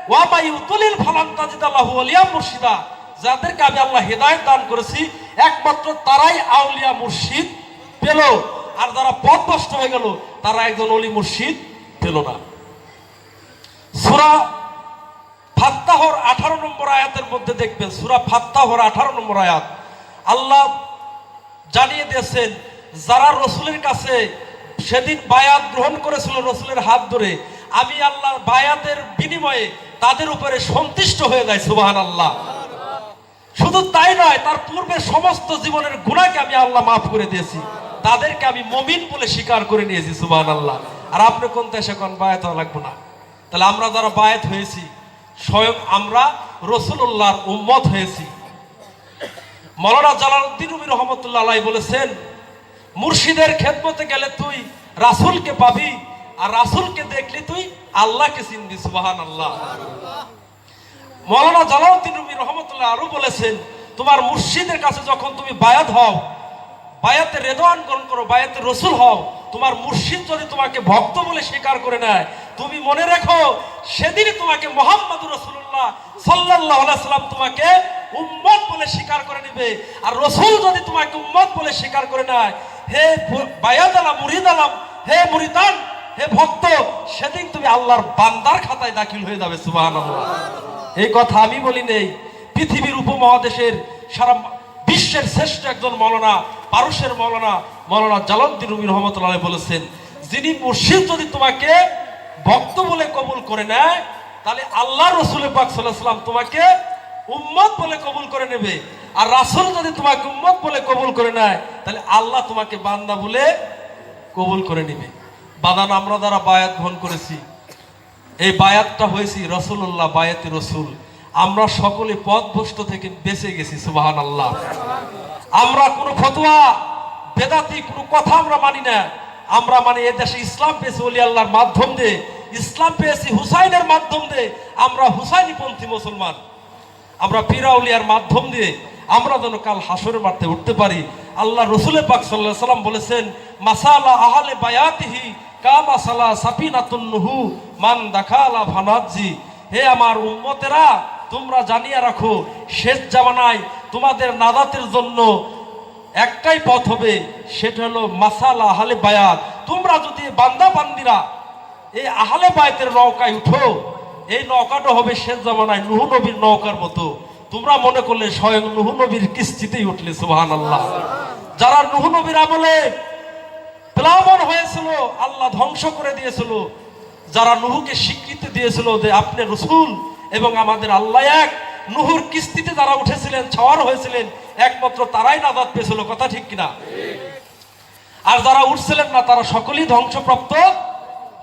ওয়া মাইয়ুদলিল ফালান তাজিদ লাহু ওয়ালিয়া মুরশিদা। যাদেরকে আমি আল্লাহ হিদায়াত দান করেছি একমাত্র তারাই আউলিয়া মুর্শিদ পেল, আর যারা পথভ্রষ্ট হয়ে গেল তারা একজন ওলি মুর্শিদ পেল না। সূরা ফাত্তাহর 18 নম্বর আয়াতের মধ্যে দেখবেন, সূরা ফাত্তাহর 18 নম্বর আয়াত, আল্লাহ জানিয়ে দিয়েছেন, যারা রসুলের কাছে সেদিন বায়াত গ্রহণ করেছিল রসুলের হাত ধরে, আমি আল্লাহ বায়াতের বিনিময়ে তাদের উপরে সন্তুষ্ট হয়ে যায়। সুবহানাল্লাহ। শুধু তাই নয়, তার পূর্বের সমস্ত জীবনের গুনাহকে আমি আল্লাহ মাফ করে দিয়েছি, তাদেরকে আমি মুমিন বলে স্বীকার করে নিয়েছি। সুবহানাল্লাহ। আর আপনি কোন দেশে কোন বায়াত লাগবে না। তাহলে আমরা যারা বায়াত হয়েছি, স্বয়ং আমরা রাসূলুল্লাহর উম্মত হয়েছি। মাওলানা জালালউদ্দিন রুমি রহমতুল্লাহ আলাইহি বলেছেন, মুর্শিদের খেদমতে গেলে তুই রাসূলকে পাবি, আর রাসূলকে দেখলে তুই আল্লাহকে চিনবি। সুবহানাল্লাহ। মাওলানা জালালউদ্দিন রুমি রহমতুল্লাহ আরো বলেছেন, তোমার মুর্শিদের কাছে যখন তুমি বায়াত হও, বায়াতে রেদওয়ান গ্রহণ করো, বায়াতে রসুল হও, তোমার মুর্শিদ যদি তোমাকে ভক্ত বলে স্বীকার করে নেয়, তুমি মনে রেখো সেদিনই তোমাকে মুহাম্মদুর রাসূলুল্লাহ সাল্লাল্লাহু আলাইহি সাল্লাম তোমাকে উম্মত বলে স্বীকার করে নেবে। আর রসুল যদি তোমাকে উম্মত বলে স্বীকার করে নেয়, হে বায়াত আলা মুরিদ আলাম, হে মুরিদান, হে ভক্ত, সেদিন তুমি আল্লাহর বান্দার খাতায় দাখিল হয়ে যাবে। সুবহানাল্লাহ। এই কথা আমি বলি নেই, পৃথিবীর উপমহাদেশের সারা বিশ্বের শ্রেষ্ঠ একজন মাওলানা, পারস্যের মাওলানা, মাওলানা জালালউদ্দিন রুমি রহমতুল্লাহ আলাইহি বলেছেন, যিনি মুর্শিদ যদি তোমাকে ভক্ত বলে কবুল করে নেয়, তাহলে আল্লাহ রসুল পাক সাল্লাল্লাহু আলাইহি ওয়াসাল্লাম তোমাকে উম্মত বলে কবুল করে নেবে। আর রাসূল যদি তোমাকে উম্মত বলে কবুল করে নেয়, তাহলে আল্লাহ তোমাকে বান্দা বলে কবুল করে নেবে। বাদান আমরা যারা বায়াত গ্রহণ করেছি, এই বায়াতটা হয়েছি রাসূলুল্লাহ বায়াতে রসুল, আমরা সকলে পথভ্রষ্ট থেকে বেঁচে গেছি। সুবহানাল্লাহ। আমরা কোনো ফতোয়া বেদাতি কোনো কথা আমরা মানি না। আমরা মানে এই দেশে ইসলাম পেয়েছি ওলি আল্লাহর মাধ্যম দিয়ে, ইসলাম পেয়েছি হুসাইনের মাধ্যম দিয়ে, আমরা হুসাইনিপন্থী মুসলমান। আমরা পীর আউলিয়ার মাধ্যম দিয়ে আমরা যেন কাল হাসরের মাঠে উঠতে পারি। আল্লাহ রসুল পাক সাল্লাল্লাহু আলাইহি ওয়াসাল্লাম বলেছেন, মাসালা আহলে বায়াতিহি কামা সালা সাফিনাতুন নুহু মান দাখালা ফানাজি। হে আমার উম্মতেরা, তোমরা জানিয়ে রাখো, শেষ জামানায় তোমাদের নাজাতের জন্য একটাই পথ হবে, সেটা হলো মাসালা আহলে বায়াত। তোমরা যদি বান্দা বান্দিরা এই আহলে বায়াতের নৌকায় উঠো, এই নৌকাটা হবে শেষ জামানায় নূহ নবীর নৌকার মতো। তোমরা মনে করলে স্বয়ং নূহ নবীর কিস্তিতেই উঠলে। সুবহানাল্লাহ। যারা নূহ নবীর আমলে প্লাবন হয়েছিল, আল্লাহ ধ্বংস করে দিয়েছিল, যারা নূহকে স্বীকৃতি দিয়েছিল যে আপনি রাসূল এবং আমাদের আল্লাহ এক, নূহুর কিস্তিতে যারা উঠেছিলেন, ছাওয়ার হয়েছিলেন, একমাত্র তারাই নাজাত পেয়েছিল। কথা ঠিক কিনা? আর যারা উঠছিলেন না, তারা সকলেই ধ্বংসপ্রাপ্ত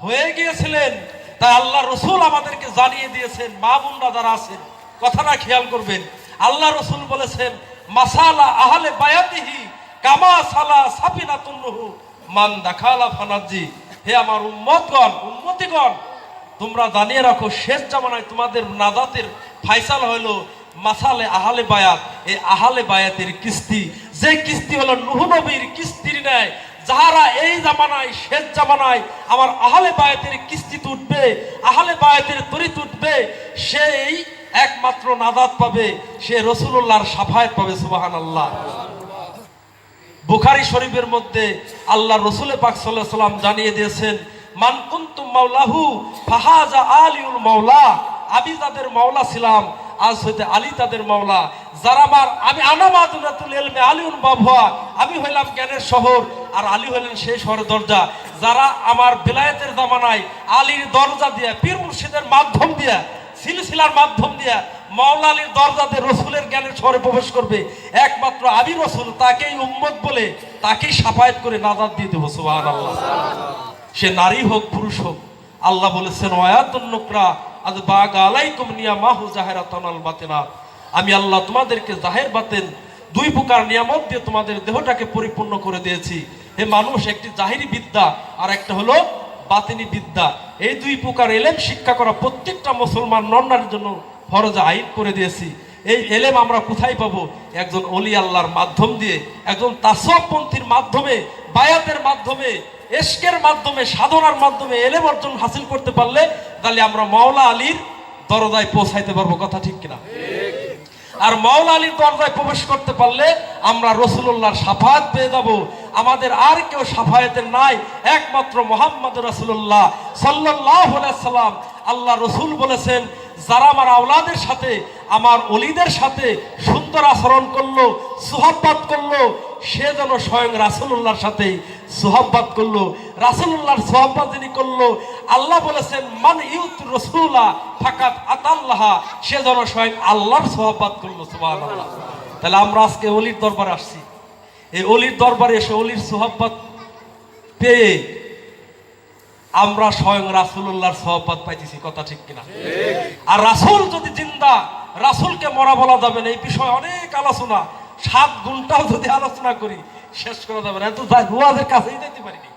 হয়ে গিয়েছিলেন। তাই আল্লাহ রসুল আমাদেরকে জানিয়ে দিয়েছেন, মা বোনরা যারা আছেন কথাটা খেয়াল করবেন, আল্লাহ রসুল বলেছেন, মাসালা আহলে বায়াতিহি কামা সালা সাফিনাতুন নুহু মান দাখালা ফানাজি। হে আমার উম্মতগণ, উম্মতিগণ, তোমরা জানিয়ে রাখো, শেষ জামানায় তোমাদের নাজাতের ফায়সালা হলো মাসালে আহলে বায়াত। এই আহলে বায়াতের কিস্তি, যে কিস্তি হলো নূহ নবীর কিস্তির ন্যায়। যাহারা এই জামানায়, শেষ জামানায় আমার আহলে বায়াতের কিস্তি উঠবে, আহলে বায়াতের তরিত উঠবে, সেই একমাত্র নাজাত পাবে, সে রাসূলুল্লাহর শাফায়াত পাবে। সুবহানাল্লাহ। বুখারী শরীফের মধ্যে আল্লাহ রসুল পাক সাল্লাল্লাহু আলাইহি ওয়াসাল্লাম জানিয়ে দিয়েছেন, মান কুনতুম মাওলাহু ফাহাজা আলিউল মাওলা, আমি যাদের মাওলা ছিলাম আজ হইতে আলী তাদের মাওলা। যারা আমি আনা মাদুনাতুল ইলমি আলিউল বাবুয়া, আমি হইলাম জ্ঞানের শহর আর আলী হইলেন সেই শহরের দরজা। যারা আমার বেলায়েতের জামানায় আলীর দরজা দিয়ে, পীর মুর্শিদের মাধ্যম দিয়ে, সিলসিলার মাধ্যম দিয়ে মাওলা আলীর দরজাতে রসুলের জ্ঞানের শহরে প্রবেশ করবে, একমাত্র আমি রসুল তাকেই উম্মত বলে তাকেই শাফায়াত করে নাজাত দিয়ে দেবো। সুবহানাল্লাহ। সে নারী হোক পুরুষ হোক, আল্লাহ বলেছেন ওয়ায়াতুন নুকরা আজ বাগা আলাইকুম নিয়ামাহু জাহিরাতান আল বাতিনাত, আমি আল্লাহ তোমাদেরকে জাহের বাতেন দুই প্রকার নিয়ামত দিয়ে তোমাদের দেহটাকে পরিপূর্ণ করে দিয়েছি। হে মানুষ, একটি জাহিরি বিদ্যা আর একটা হলো বাতিনি বিদ্যা। এই দুই প্রকার এলেম শিক্ষা করা প্রত্যেকটা মুসলমান নর-নারীর জন্য ফরজ আইন করে দিয়েছি। এই এলেম আমরা কোথায় পাবো? একজন ওলি আল্লাহর মাধ্যম দিয়ে, একজন তাসাউফপন্থীর মাধ্যমে, বায়াতের মাধ্যমে, ইশকের মাধ্যমে, সাধনার মাধ্যমে এলেম অর্জন হাসিল করতে পারলে তাহলে আমরা মাওলা আলীর দরজায় পৌঁছাইতে পারবো। কথা ঠিক কিনা? আর মাওলা আলীর দরজায় প্রবেশ করতে পারলে আমরা রাসূলুল্লাহর শাফায়াত পেয়ে যাব। আমাদের আর কেউ শাফায়াতের নাই, একমাত্র মুহাম্মদ রাসূলুল্লাহ সাল্লাল্লাহু আলাইহি সাল্লাম। আল্লাহ রসুল বলেছেন, যারা আমার আওলাদের সাথে, আমার ওলিদের সাথে সুন্দর আচরণ করলো, সুহব্বত করলো, সে যেন স্বয়ং রাসূলুল্লাহর সাথে সুহব্বত করলো। রাসূলুল্লাহর সুহব্বত যিনি করলো, আল্লাহ বলেছেন মান ইউতি রাসূলা ফাকাত আতাল্লাহ, সে যেন স্বয়ং আল্লাহর সুহব্বত করলো। সুবহানাল্লাহ। তাহলে আমরা আজকে ওলির দরবারে আসছি, এই ওলির দরবারে এসে ওলির সুহব্বত পেয়ে আমরা স্বয়ং রাসূলুল্লাহর সুহব্বত পাইতেছি। কথা ঠিক কিনা? আর রাসূল যদি জিন্দা, রাসূলকে মরা বলা যাবে না। এই বিষয়ে অনেক আলোচনা, 7 ঘন্টাও যদি আলোচনা করি শেষ করা যাবে না, এত ওয়াজের কাছেই যেতে পারিনি।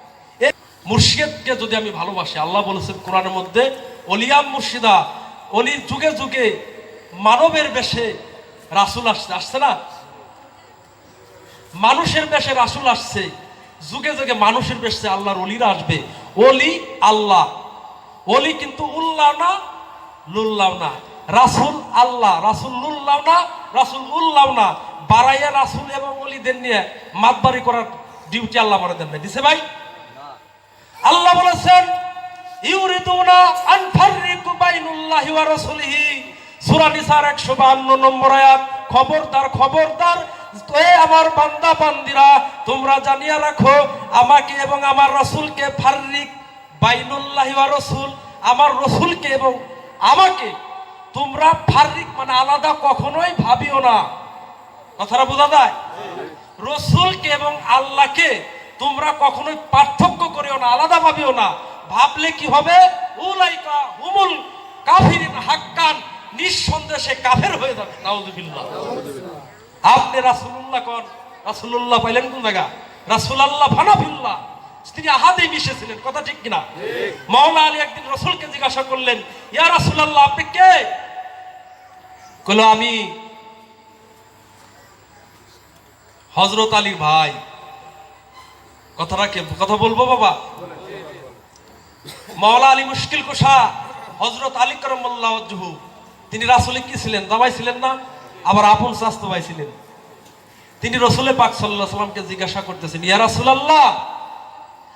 এই মুর্শিদকে যদি আমি ভালোবাসি, আল্লাহ বলেছেন কোরআনের মধ্যে, ওলিয়াম মুর্শিদা, অলির যুগে যুগে মানবের বেশে রাসূল আসছে না, মানুষের বেশে রাসূল আসছে, যুগে যুগে মানুষের বেশে আল্লাহর ওলিরা আসবে। ওলি আল্লাহ, ওলি কিন্তু উল্লাহ না, লুল্লাহ না। রাসূল আল্লাহ, রাসূল লুল্লাহ না, রাসূল উল্লাহ না। বাড়াইয়া রাসূল এবং ওলিদের নিয়ে মাতবাড়ি করার ডিউটি আল্লাহ আমাদের দেন না, দিছে ভাই? আল্লাহ বলেছেন ইউরিদুনা আন ফাররিকু বাইনুল্লাহি ওয়া রাসূলিহি, সূরা নিসার 152 নম্বর আয়াত। খবরদার, খবরদার, এ আমার বান্দা বান্দিরা, তোমরা জানিয়া রাখো আমাকে এবং আমার রাসূলকে, ফাররিক বাইনুল্লাহি ওয়া রাসূল, আমার রাসূলকে এবং আমাকে তোমরা ফাররিক মানে আলাদা কখনোই ভাবিও না। কথাটা বোঝা যায়? রাসূলকে এবং আল্লাহকে তোমরা কখনোই পার্থক্য করিও না, আলাদা ভাবিও না। ভাবলে কি হবে? উলাইকা হুমুল কাফিরিন হাক্কান, নিঃসন্দেহে কাফের হয়ে যাবে। নাউযুবিল্লাহ। আপনি রাসূলুল্লাহ কোন? রাসূলুল্লাহ পাইলেন কোন জায়গা? রাসূলুল্লাহ ফানাফিল্লাহ, তিনি আহাদে মিশেছিলেন। কথা ঠিক কিনা? মাওলা আলী একদিন রাসূলকে জিজ্ঞাসা করলেন, ইয়া রাসূলুল্লাহ আপনি কে? কইলো আমি হযরত আলীর ভাই। কথাটা কে? কথা বলবো বাবা? মাওলা আলী মুশকিল কোষা হযরত আলী কারামাল্লাহু ওয়াজহু, তিনি রাসূলের কি ছিলেন? জামাই ছিলেন না, আবার আপন চাচতো ভাই ছিলেন। তিনি রাসূল পাক সাল্লাল্লাহু আলাইহি ওয়াসাল্লামকে জিজ্ঞাসা করতেছেন, ইয়া রাসূলুল্লাহ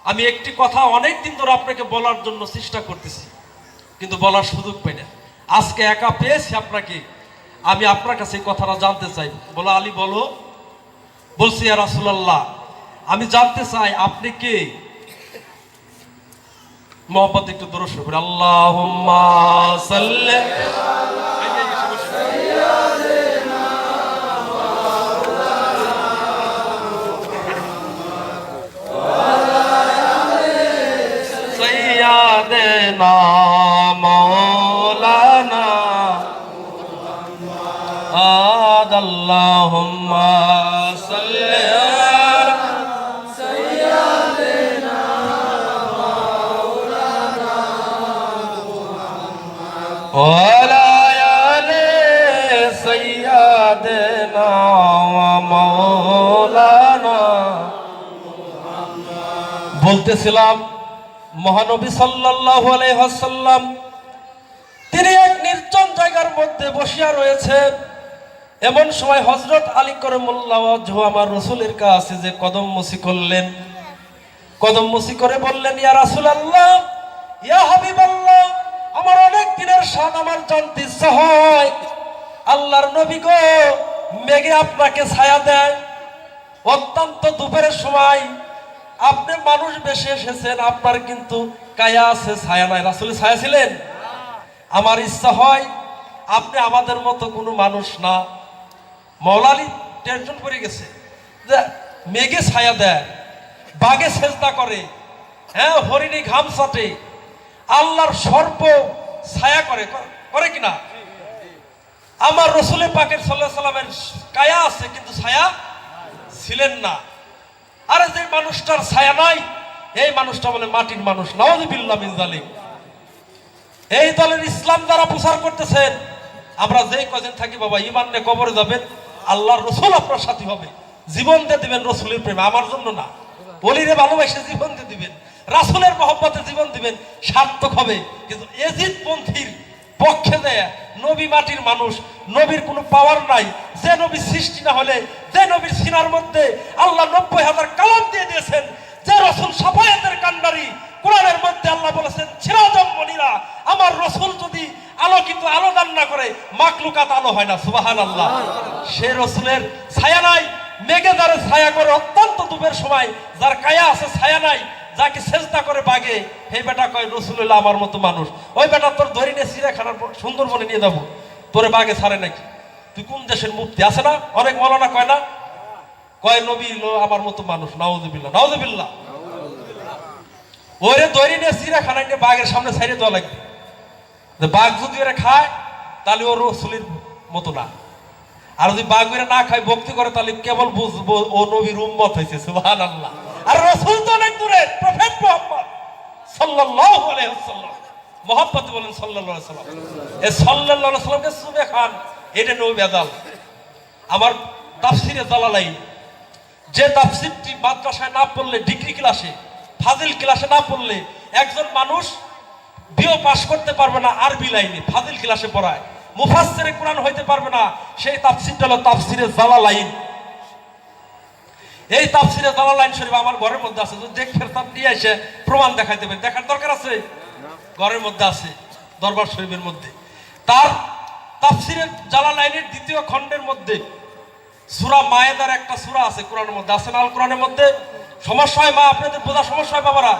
আমি একটি কথা অনেক দিন ধরে আপনাকে বলার জন্য চেষ্টা করতেছি, কিন্তু বলার সুযোগ পাই না। আজকে একা পেয়েছি আপনাকে, আমি আপনার কাছে এই কথাটা জানতে চাই। বলো আলী বলো। বলছি ইয়া রাসূলুল্লাহ আমি জানতে চাই আপনি কে? মোহাম্মদ একটু দরুদ শরীফ পড়ে, আল্লাহুম্মা সাল্লি সাইয়্যিদানা মাওলানা আল্লাহুম্মা সাল্লি আলা সাইয়্যিদিনা মাওলানা মুহাম্মদ ওয়া আলা আলি সাইয়্যিদিনা মাওলানা মুহাম্মদ। বলতেছিলাম মহানবী সাল্লাল্লাহু আলাইহি ওয়াসাল্লাম তিনি এক নির্জন জায়গার মধ্যে বসিয়া রয়েছে। এমন সময় হযরত আলী কারামাল্লাহু ওয়াজহু আমার রাসূলের কাছে যে কদম মুসি করলেন, কদম মুসি করে বললেন, ইয়া রাসূলুল্লাহ, ইয়া হাবিবাল্লাহ, আমার অনেক দিনের শান আমার জানতে ইচ্ছা হয়। আল্লাহর নবী গো, মেঘে আপনাকে ছায়া দেয়, অত্যন্ত দুপুরের সময় আপনি মানুষ বেশে এসেছেন, আপনার কিন্তু কায়া আছে, ছায়া নাই। রাসূল ছায়া ছিলেন? আমার ইচ্ছা হয় আপনি আমাদের মতো কোনো মানুষ না। মাওলা আলী টেনশন করে গেছে যে মেঘে ছায়া দেয়, বাঘে সেজদা করে, হ্যাঁ, হরিণী ঘাম ছাটে, আল্লাহর সর্প ছায়া করে, করে কিনা? আমার রাসূল পাকের সাল্লাল্লাহু আলাইহি সাল্লামের কায়া আছে কিন্তু ছায়া ছিলেন না। আরে যে মানুষটার ছায়া নাই, এই মানুষটা বলে মাটির মানুষ। নাউযুবিল্লাহ মিন যালিক। এই দলের ইসলাম যারা প্রচার করতেছেন, আমরা যেই কদিন থাকি বাবা, ঈমান নিয়ে কবরে যাবেন, আল্লাহর রাসূল আপনার সাথী হবে, জীবন দিয়ে দিবেন রাসূলের প্রেমে, আমার জন্য না। ওলিরে ভালোবাসে জীবন দিয়ে দিবেন, রাসূলের মহব্বতে জীবন দিবেন, সার্থক হবে। কিন্তু এজিদ পন্থীর পক্ষে দেয়, নবী মাটির মানুষ, নবীর কোনো পাওয়ার নাই, যে নবী সৃষ্টি না হলে, যে নবীর সিনার মধ্যে আল্লাহ 90,000 কালাম দিয়ে দিয়েছেন, যে রাসূল শাফায়াতের কান্ডারি, কোরআনের মধ্যে আল্লাহ বলেছেন সিরাজাম মুনিরা, আমার রাসূল যদি আলোকিত আলো দান না করে মাখলুকাত আলো হয় না। সুবহানাল্লাহ। সে রাসূলের ছায়া নাই, মেঘে যারা ছায়া করে অত্যন্ত দুপুরের সময়, যার কায়া আছে ছায়া নাই, যাকে সেজদা করে বাগে, সেই বেটা কয় রাসূলুল্লাহ আমার মতো মানুষ। ওই বেটা তোর ধরে নিয়ে চিড়িয়াখানার সুন্দরবনে নিয়ে যাবো, তোরে বাগে ছাড়ে নাকি? তুই কোন দেশের মুফতি? আছে না অনেক মৌলানা কয় না, কয় নবী আমার মতো মানুষ। নাউযুবিল্লাহ, নাউযুবিল্লাহ। ওরে ধরে নিয়ে চিড়িয়াখানায় নিয়ে বাঘের সামনে ছাড়িয়ে দেওয়া লাগবে। বাঘ যদি ওরা খায় তাহলে ও রাসূলের মতো না, আর যদি বাঘ ওরা না খায় ভক্তি করে তাহলে কেবল বুঝবো ও নবীর উম্মত হয়েছে। সুবহানাল্লাহ। আর রাসূল তো অনেক দূরে, প্রফেট মুহাম্মদ সাল্লাল্লাহু আলাইহি ওয়াসাল্লাম, মহব্বতে বলেন সাল্লাল্লাহু আলাইহি ওয়াসাল্লাম। এই সাল্লাল্লাহু আলাইহি ওয়াসাল্লামকে সুবে খান, এটা নবী বেদাল। আমার তাফসিরে জালালাইন, যে তাফসিরটি মাদ্রাসায় না পড়লে, ডিগ্রি ক্লাসে, ফাজিল ক্লাসে না পড়লে একজন মানুষ বিও পাস করতে পারবে না, আরবি লাইনে ফাজিল ক্লাসে পড়ায়, মুফাসসিরে কোরআন হইতে পারবে না। সেই তাফসিরটা হলো তাফসিরে জালালাইন। এই তাফসিরে জালালাইন শরীফ আমার ঘরের মধ্যে আছে, যদি দেখ ফেরতাম নিয়ে এসে প্রমাণ দেখাই দেবেন, দেখার দরকার আছে? ঘরের মধ্যে আছে, দরবার শরীফের মধ্যে। তার তাফসিরে জালালাইনের দ্বিতীয় খণ্ডের মধ্যে সূরা মায়েদার একটা সূরা আছে কোরআনের মধ্যে, আছে না? আল কোরআনের মধ্যে সমস্যা হয় মা, আপনাদের বোঝা সমস্যা হয় বাবারা?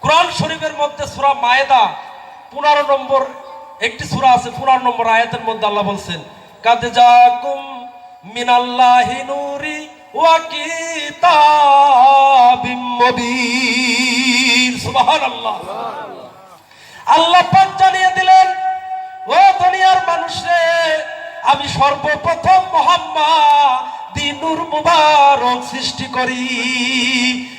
কোরআন শরীফের মধ্যে সূরা মায়েদা 15 নম্বর একটি সূরা আছে, 15 নম্বর আয়াতের মধ্যে আল্লাহ বলছেন, কাদ জাকুম মিনাল্লাহি নূরি ওয়া কিতাবিম মুবিন। সুবহানাল্লাহ। আল্লাহ পাক জানিয়ে দিলেন, ও দুনিয়ার মানুষরে, আমি সর্বপ্রথম মুহাম্মদ নূর মুবারক সৃষ্টি করি।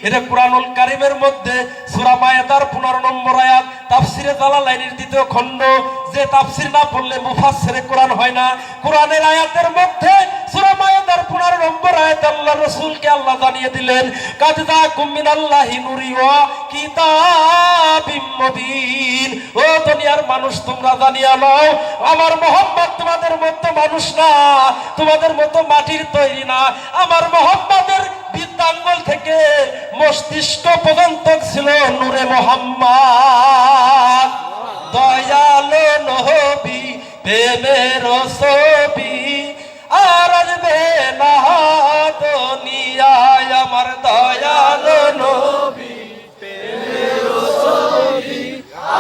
এটা কুরআনুল কারীমের মধ্যে সূরা মায়েদার 15 নম্বর আয়াত, তাফসিরে জালালাইনের দ্বিতীয় খণ্ড। যে তাফসির না পড়লে মুফাসসিরে কোরআন হয় না। কোরআনের আয়াতের মধ্যে সূরা মায়েদার 15 নম্বর আয়াতে আল্লাহ রাসূলকে আল্লাহ জানিয়ে দিলেন, কাদ জাকুম মিনাল্লাহি নূরি ওয়া কিতাবিম মুবিন। ও দুনিয়ার মানুষ, তোমরা জানিয়ে নাও, আমার মুহাম্মদ তোমাদের মতো মানুষ না, তোমাদের মতো মাটির তৈরি না। আমার মুহাম্মাদের বৃদ্ধাঙ্গুল থেকে মস্তিষ্ক পর্যন্ত ছিল নূরে মুহাম্মদ। দয়ালো নবী, প্রেমের ছবি, আর আসবে না দুনিয়ায়। আমার দয়ালো নবী, প্রেমের ছবি,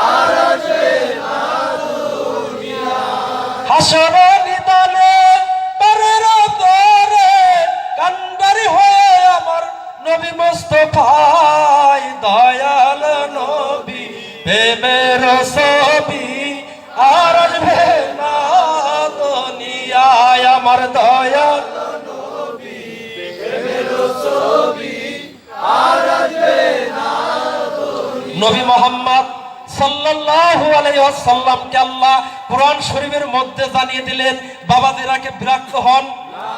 আর আসবে না দুনিয়ায়। হাসর নিদানে পরের তরে কান্ডারি হয়ে আমার নবী মুস্তাফায়। দয়াল নবী, প্রেমের ছবি, আর আসবে না দুনিয়ায়। আমার দয়াল নবী, প্রেমের ছবি, আর আসবে না দুনিয়ায়। নবী মুহাম্মদ সাল্লাল্লাহু আলাইহি ওয়াসাল্লামকে আল্লাহ কোরআন শরীফের মধ্যে জানিয়ে দিলেন, বাবাদেরাকে বিরক্ত হন না।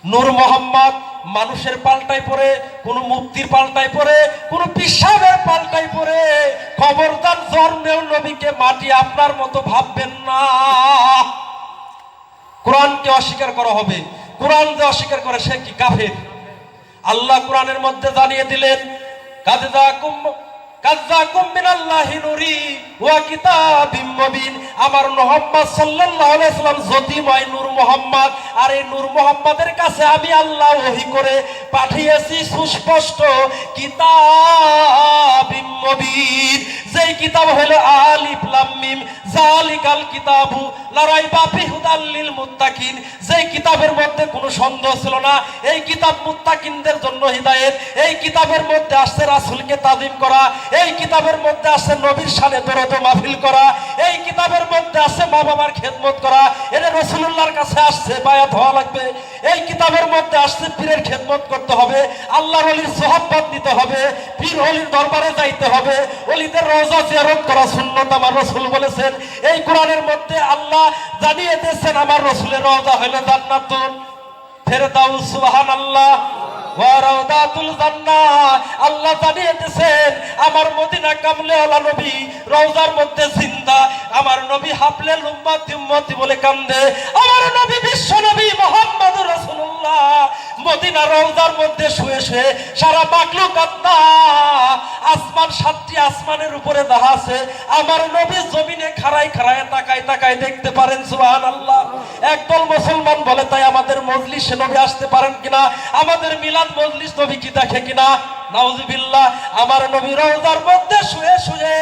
নূর মুহাম্মদ মানুষের পাল্টাই পড়ে, কোন মুফতির পাল্টাই পড়ে, কোন পিসাবের পাল্টাই পড়ে, খবরদার জন্মেও নবীকে মাটি আপনার মতো ভাববেন না। কোরআনকে অস্বীকার করা হবে। কোরআন যে অস্বীকার করে সে কি কাফের। আল্লাহ কোরআনের মধ্যে জানিয়ে দিলেন, কাজ্জাকুম মিনাল্লাহি নূরি ওয়া কিতাবিম মুবিন। আমার মুহাম্মদ সাল্লাল্লাহু আলাইহি সাল্লাম জ্যোতিময় নূর মুহাম্মদ, আর এই নূর মুহাম্মাদের কাছে আমি আল্লাহ ওহী করে পাঠিয়েছি সুস্পষ্ট কিতাবিম মুবিন। যেই কিতাব হলো আলিফ লাম মিম যালিকাল কিতাবু লা রাইবা ফিহি হুদাল লিল মুত্তাকিন। যেই কিতাবের মধ্যে কোনো সন্দেহ ছিল না, এই কিতাব মুত্তাকিনদের জন্য হিদায়াত। এই কিতাবের মধ্যে আসছে রাসূলকে তাজিম করা, এই কিতাবের মধ্যে আছে নবীর শানে দরদ মাহফিল করা, এই কিতাবের মধ্যে আছে মা বাবার খেদমত করা। এটা রাসূলুল্লাহর কাছে আসছে বায়াত হওয়া লাগবে। এই কিতাবের মধ্যে আসছে পীরের খেদমত করতে হবে, আল্লাহর ওলির সোহবত নিতে হবে, পীর ওলির দরবারে যাইতে হবে, ওলিদের রওজা জিয়ারত করা সুন্নাত আমার রাসূল বলেছেন। এই কোরআনের মধ্যে আল্লাহ জানিয়ে দিয়েছেন আমার রাসূলের রওজা হলো জান্নাতুল ফেরদাউস। সুবহানাল্লাহ ওয়া রাউদাতুল জান্নাহ। আল্লাহ জানিয়ে দিয়েছেন আমার মদিনা কামলেওয়ালা নবী রওজার মধ্যে জিন্দা। আমার নবী হাবলে উম্মতি উম্মতি বলে কান্দে। আমার নবী বিশ্ব নবী মুহাম্মদুর রাসূলুল্লাহ মদিনা রওজার মধ্যে শুয়ে শুয়ে সারা মাখলুকাত না আসমান, সাতটি আসমানের উপরে দেখা আছে, আমার নবী জমিনে খাড়ায় খাড়ায় তাকায় তাকায় দেখতে পারেন। সুবহানাল্লাহ। একদল মুসলমান বলে তাই আমাদের মজলিসে নবী আসতে পারেন কিনা, আমাদের মিলাদ মজলিস নবী কি দেখে কিনা। নাউজুবিল্লাহ। আমার নবী রওজার মধ্যে শুয়ে শুয়ে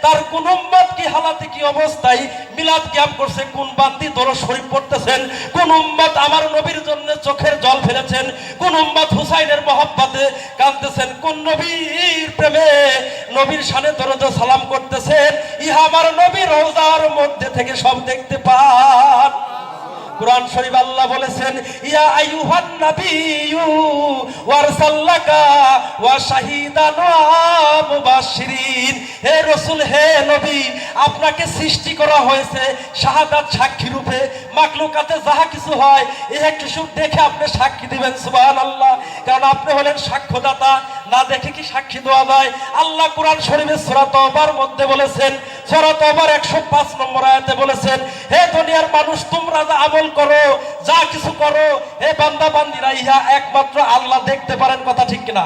তার কোন উম্মত কি হালাতে কি অবস্থায় মিলাদ কিয়াম করছে, কোন বান্দি দরুদ শরীফ পড়তেছেন, কোন উম্মত আমার নবীর জন্য চোখের জল ফেলেছেন, কোন উম্মত হুসাইনের মহব্বতে কাঁদতেছেন, কোন নবীর প্রেমে নবীর শানে দরুদ সালাম করতেছেন, ইহা আমার নবী রওজার মধ্যে থেকে সব দেখতে পান। কুরআন শরীফ আল্লাহ বলেছেন, ইয়া আইয়ুহান নাবিয়্যু ওয়ারসালনাকা ওয়া শাহিদান ওয়া মুবাশশিরিন। হে রাসূল, হে নবী, আপনাকে সৃষ্টি করা হয়েছে শাহাদাত সাক্ষী রূপে। মাখলুকাতে যাহা কিছু হয় এই কিছু দেখে আপনি সাক্ষী দিবেন। সুবহানাল্লাহ। কারণ আপনি হলেন সাক্ষ্যদাতা, না দেখে কি সাক্ষী দেওয়া যায়? আল্লাহ কুরআন শরীফে সূরা তাওবার মধ্যে বলেছেন, সূরা তাওবার 105 নম্বর আয়াতে বলেছেন, হে দুনিয়ার মানুষ, তোমরা যা আমল করো, যা কিছু করো, হে বান্দা বান্দিরা, ইহা একমাত্র আল্লাহ দেখতে পারেন। কথা ঠিক কিনা?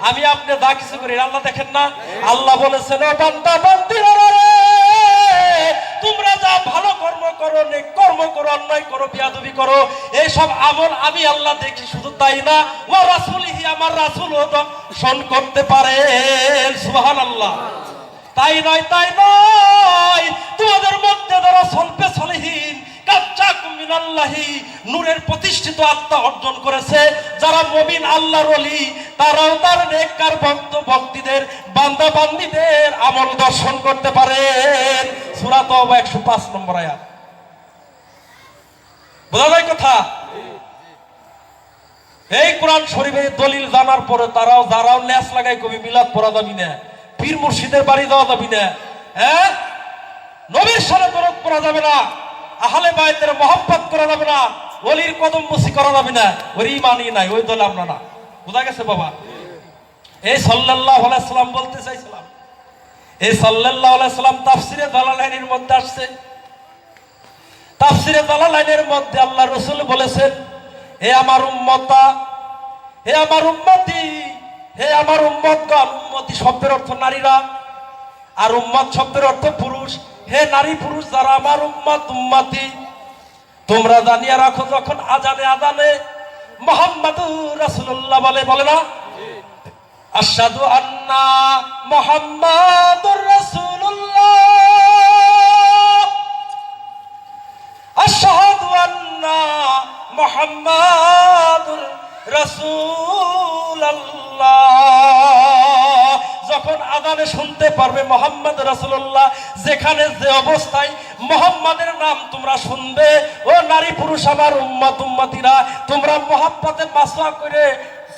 আমি আপনি যা কিছু করি আল্লাহ দেখেন না? আল্লাহ বলেছেন, ও বান্দা বান্দিরা রে, তোমরা যা ভালো কর্ম করো, নেক কর্ম করো, অন্যায় করো, বিয়াদবি করো, এই সব আমল আমি আল্লাহ দেখি। শুধু তাই না, ও রাসূলিহি, আমার রাসূলও দর্শন করতে পারেন। সুবহানাল্লাহ। তাই নয়, তাই নয়, তোমাদের মধ্যে যারা সলফে সলিহিন কাজ্জাকুম মিনাল্লাহি নূরের প্রতিষ্ঠিত আত্মা অর্জন করেছে, যারা মুমিন আল্লাহর ওলি, তারাও তার নেককার ভক্ত ভক্তিদের বান্দা বান্দীদের আমল দর্শন করতে পারেন। সূরা তাওবা 105 নম্বর আয়াত। বোঝা যায় কথা? এই কোরআন শরীফের দলিল জানার পরে তারাও যারাও ল্যাস লাগাই কবি মিলাদ পড়া যাবি না, পীর মুর্শিদের বাড়ি যাওয়া যাবি না, হ্যাঁ, নবীর সাথে দরদ পড়া যাবে না, আহলে বায়তের মহব্বত করা যাবে না, ওলির কদম মুসি করা যাবে না, ওর ঈমানই নাই, ওই দলে আমরা না। বোঝা গেছে বাবা? এই সাল্লাল্লাহু আলাইহি সাল্লাম বলতে চাইছিলাম, এই সাল্লাল্লাহু আলাইহি সাল্লাম তাফসিরে জালালাইনের মধ্যে আসছে। তাফসিরে জালালাইনের মধ্যে আল্লাহ রাসূল বলেছেন, হে আমার উম্মতা, হে আমার উম্মতি, হে আমার উম্মতগণ। উম্মতি শব্দের অর্থ নারীরা, আর উম্মত শব্দের অর্থ পুরুষ। হে নারী পুরুষ যারা আমার উম্মত উম্মতি, তোমরা জানিয়ে রাখো, যখন আজানে আজানে মুহাম্মাদুর রাসূলুল্লাহ বলে না, আশহাদু আন্না মুহাম্মাদুর রাসূলুল্লাহ, আশহাদু আন্না মুহাম্মাদুর রাসূলুল্লাহ, যখন আযানে শুনতে পারবে মুহাম্মদ রাসূলুল্লাহ, যেখানে যে অবস্থায় মুহাম্মাদের নাম তোমরা শুনবে, ও নারী পুরুষ আমার উম্মত উম্মতিরা, তোমরা মুহাব্বতে মাসওয়া করে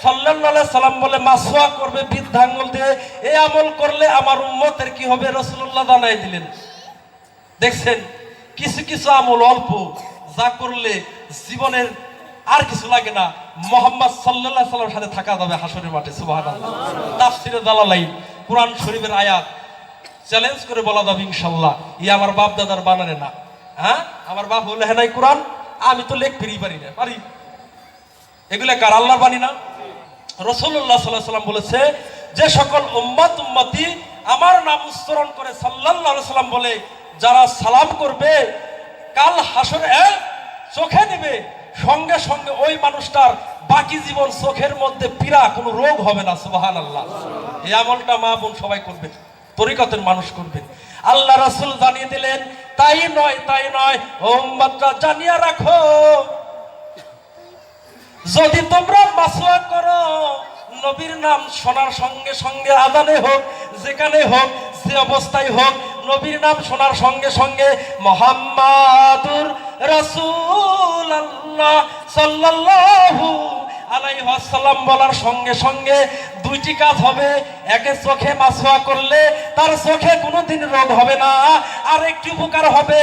সাল্লাল্লাহু আলাইহি সাল্লাম বলে মাসওয়া করবে বৃদ্ধাঙ্গুল দিয়ে। এই আমল করলে আমার উম্মতের কি হবে রাসূলুল্লাহ জানাই দিলেন। দেখছেন, কিছু কিছু আমল অল্প, যা করলে জীবনের আর কিছু লাগে না, মুহাম্মদ সাল্লাল্লাহু আলাইহি সাল্লামের সাথে থাকা যাবে হাসরের মাঠে। সুবহানাল্লাহ। তাফসিরে জালালাইন কুরআন শরীফের আয়াত চ্যালেঞ্জ করে বলা যাবে ইনশাআল্লাহ, ই আমার বাপ দাদার বানানে না। হ্যাঁ, আমার বাপ বলে হ্যাঁ নাই কোরআন, আমি তো লেখ ফিরি পারি না, পারি? এগুলা কার? আল্লাহর বাণী না? রাসূলুল্লাহ সাল্লাল্লাহু আলাইহি ওয়াসাল্লাম বলেছে, যে সকল উম্মতি আমার নাম উচ্চারণ করে সাল্লাল্লাহু আলাইহি ওয়াসাল্লাম বলে যারা সালাম করবে, কাল হাসরে চোখে নেবে, সঙ্গে সঙ্গে ওই মানুষটার বাকি জীবন চোখের মধ্যে পীড়া, কোনো রোগ হবে না। সুবহানাল্লাহ। এই আমলটা মা বোন সবাই করবেন, তরিকতের মানুষ করবেন। আল্লাহ রাসূল জানিয়ে দিলেন, তাই নয় ও উম্মতরা জানিয়ে রাখো, যদি তোমরা মাসওয়াক করো, নবীর নাম শোনার সঙ্গে সঙ্গে আযানে হোক, যেখানে হোক, যে অবস্থায় হোক, নবীর নাম শোনার সঙ্গে সঙ্গে মুহাম্মাদুর রাসূলুল্লাহ সাল্লাল্লাহু আলাইহি ওয়াসাল্লাম বলার সঙ্গে সঙ্গে দুইটি কাজ হবে। একে চোখে মাসওয়াক করলে তার চোখে কোনোদিন রোগ হবে না, আর একটি উপকার হবে,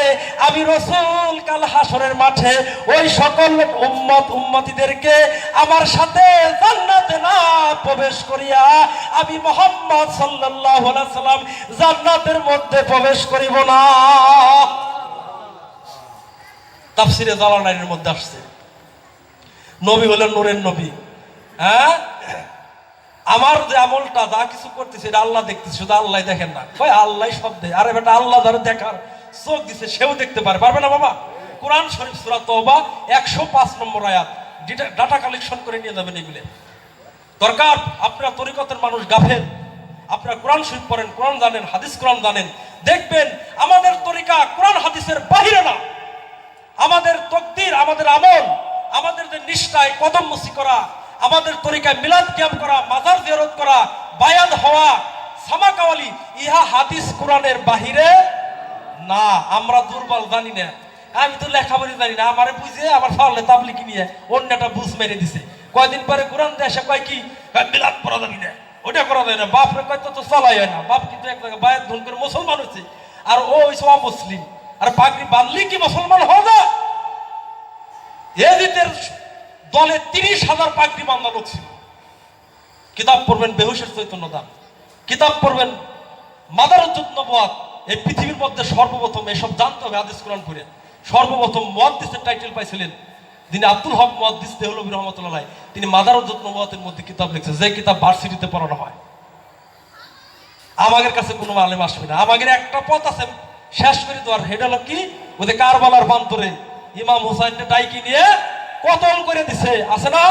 আমি রাসূল কাল হাসরের মাঠে ওই সকল উম্মতিদেরকে আমার সাথে জান্নাতে না প্রবেশ করিয়া আমি মুহাম্মদ সাল্লাল্লাহু আলাইহি সাল্লাম জান্নাতের মধ্যে প্রবেশ করিব না। তাফসিরে জালালাইনের মধ্যে আসছে, নবী হলেন নূরের নবী। হ্যাঁ, আমার যে আমলটা যা কিছু করতেছে এটা আল্লাহ দেখতেছে, শুধু আল্লাহ দেখেন না। কয় আল্লাহ সব দেয়। আরে বেটা, আল্লাহ যারা দেখার চোখ দিছে সেও দেখতে পারবে না বাবা? কোরআন শরীফ সূরা তওবা 105 নম্বর আয়াত, ডাটা কালেকশন করে নিয়ে যাবেন। এগুলো দরকার। আপনারা তরিকতের মানুষ গাফেল, আপনারা কোরআন শরীফ পড়েন, কোরআন জানেন, হাদিস কোরআন জানেন, দেখবেন আমাদের তরিকা কোরআন হাদিসের বাহিরে না। আমাদের তাকদীর, আমাদের আমল, আমাদের যে নিষ্ঠায় কদম মুসি করা, আমাদের তরিকায় মিলাদ কিয়াম করা, মাজার জিয়ারত করা, বায়াত হওয়া, সামা কাওয়ালি, ইহা হাদিস কোরআনের বাহিরে না। আমরা দুর্বল, জানি না, আমি তো লেখাপড়ি জানি না, আমারে বুঝে আমার ফাউলে তাবলিগি নিয়ে অন্যটা বুঝ মেরে দিছে। কয়দিন পরে কোরআন দেশে কয় কি মিলাদ পড়া জানি না, ওটা করা যায় না, বাপরে কয় তো চলাই হয় না। বাপ কিন্তু এক জায়গায় বায়াত ধন করে মুসলমান হচ্ছে, আর ও হইছে অমুসলিম। আর পাগড়ি বাঁধলি কি মুসলমান হওয়া যায়? এদের দলে 30,000 পাগড়ি বান্ধা লোক ছিল। কিতাব পড়বেন বেহুশের চৈতন্য দান, কিতাব পড়বেন মাদারুজ্জুত নবুয়াত। এই পৃথিবীর মধ্যে সর্বপ্রথম এসব জানতে হবে হাদিস কোরআন পড়ে। সর্বপ্রথম মুহাদ্দিসের টাইটেল পাইছিলেন যিনি আব্দুল হক মুহাদ্দিস দেহলভী রহমাতুল্লাহ আলাইহি। তিনি মাদারুজ্জুত নবুয়াতের মধ্যে কিতাব লিখছেন, যে কিতাব ভার্সিটিতে পড়ানো হয়। আমাদের কাছে কোনো আলেম আসবে না, আমাদের একটা পথ আছে শেষ করে দেওয়ার। হেড হলো কি, ওদের কারবালার প্রান্তরে ইমাম হুসাইনকে ডাইকি নিয়ে কতল করে দিছে, আছে না?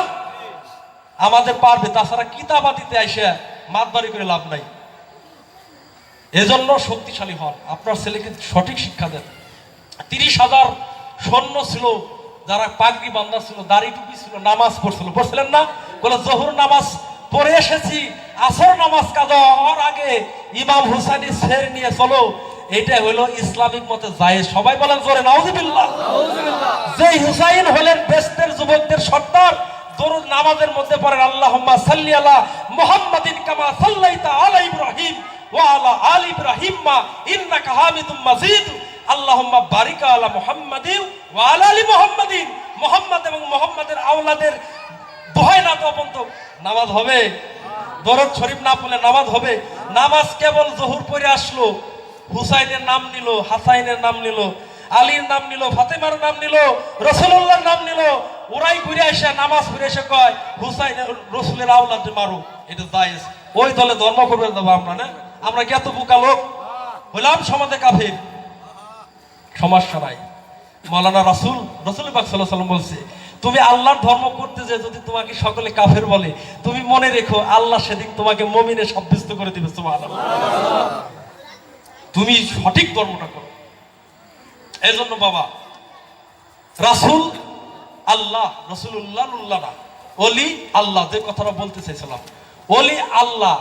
আমাদের পারবে, তাছাড়া কিতাবাদিতে আইসে মাতবাড়ি করে লাভ নাই। এজন্য শক্তিশালী হন, আপনার ছেলেকে সঠিক শিক্ষা দেন। 30,000 সৈন্য ছিল, যারা পাগড়ি বান্ধা ছিল, দাড়ি টুপি ছিল, নামাজ পড়ছিল। পড়ছিলেন না? বলে জোহর নামাজ পড়ে এসেছি, আসর নামাজ কাজা হওয়ার আগে ইমাম হুসাইনের ছেড় নিয়ে চলো। এটা হলো ইসলামিক মতে জায়েজ। সবাই বলেন জোরে নাউজুবিল্লাহ। যে হুসাইন হলেন বেস্তের যুবকদের সর্দার, দরুদ নামাজের মধ্যে পড়েন আল্লাহুম্মা সাল্লি আলা মুহাম্মাদিন কামা সাল্লাইতা আলা ইব্রাহিম ওয়া আলা আলি ইব্রাহিম ইন্নাকা হামিদুম মাজিদ। আল্লাহুম্মা বারিক আলা মুহাম্মাদিন ওয়া আলা আলি মুহাম্মাদিন। মুহাম্মদ এবং মুহাম্মাদের আওলাদের দোহাই না দেওয়া পর্যন্ত নামাজ হবে? দরুদ শরীফ না পড়লে নামাজ হবে? নামাজ কেবল জোহর পড়ে আসলো, হুসাইনের নাম নিল, হাসাইনের নাম নিল, আলীর নাম নিল, ফাতেমার নাম নিল, রাসূলুল্লাহর নাম নিল, ওরাই ঘুরে এসে নামাজ পড়ে এসে কয় হুসাইন রাসূলের আওলাদ মারো, এটা জায়েজ। ওই দলে ধর্ম করবে দেবো আমরা না? আমরা কি এত বোকা লোক হলাম? সমাজে কাফের, সমস্যা নাই। মাওলানা রাসূল পাক সাল্লাল্লাহু আলাইহি ওয়াসাল্লাম বলছে, তুমি আল্লাহর ধর্ম করতে যে যদি তোমাকে সকলে কাফের বলে, তুমি মনে রেখো আল্লাহ সেদিন তোমাকে মুমিনে সাব্যস্ত করে দিবে। সুবহানাল্লাহ। তুমি সঠিক ধর্মটা করো। এই জন্য বাবা, রাসূল আল্লাহ, রাসূলুল্লাহ না, ওলি আল্লাহ। যে কথাটা বলতে চাইছিলাম, ওলি আল্লাহ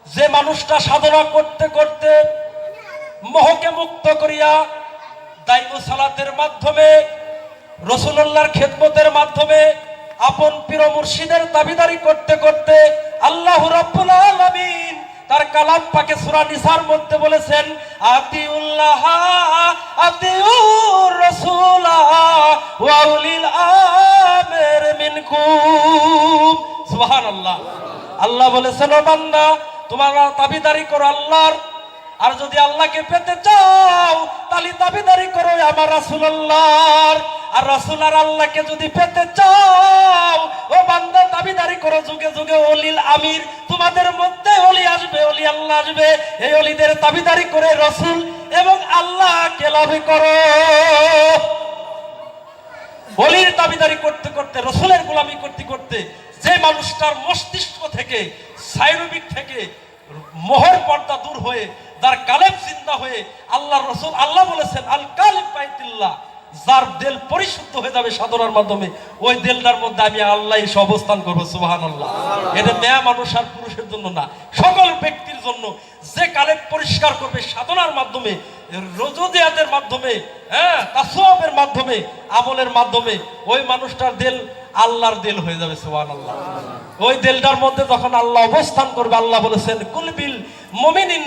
যে মানুষটা সাধনা করতে করতে মোহকে মুক্ত করিয়া দাইমুস সালাতের মাধ্যমে, রাসূলুল্লাহর খেদমতের মাধ্যমে, আপন পীর মুর্শিদের দাবিদারি করতে করতে আল্লাহ রাব্বুল আলামিন তার কালাম পাকে সূরা নিসার মধ্যে বলেছেন, আতিউল্লাহ আতিউর রাসূলা ওয়া উলিল আমর মিনকুম। সুবহানাল্লাহ। আল্লাহ বলেছেন, ও বান্দা তোমরা দাবিদারি করো আল্লাহর, আর যদি আল্লাহকে পেতে চাও তাহলে দাবিদারি করো আমার রাসূলুল্লাহর। আর রাসূল আর আল্লাহকে যদি পেতে চাও, ও বান্দা দাবিদারি করো যুগে যুগে ওলিল আমির, তোমাদের মধ্যে ওলি আসবে, ওলি আল্লাহ আসবে, এই ওলিদের দাবিদারি করে রাসূল এবং আল্লাহকে লাভ করো। ওলির দাবিদারি করতে করতে, রাসূলের গোলামি করতে করতে যে মানুষটার মস্তিষ্ক থেকে, সাইরবিক থেকে মোহর পর্দা দূর হয়ে, যার কালেব জিন্দা হয়ে আল্লাহর রাসূল, আল্লাহ বলেছেন আল কালিব বাইতুল্লাহ, যার দিল পরিশুদ্ধ হয়ে যাবে সাধনার মাধ্যমে, ওই দিলটার মধ্যে আমি আল্লাহ এসে অবস্থান করবো। সুবহানাল্লাহ। এটা মেয়ে মানুষ আর পুরুষের জন্য না, সকল ব্যক্তির জন্য। যে কালেব পরিষ্কার করবে সাধনার মাধ্যমে, রজুদিয়াতের মাধ্যমে, তাসওয়ুফের মাধ্যমে, আমলের মাধ্যমে, ওই মানুষটার দিল আল্লাহর দিল হয়ে যাবে। সুবহানাল্লাহ। ওই দিলটার মধ্যে যখন আল্লাহ অবস্থান করবে, আল্লাহ বলেছেন কুলবিল মুমিনিন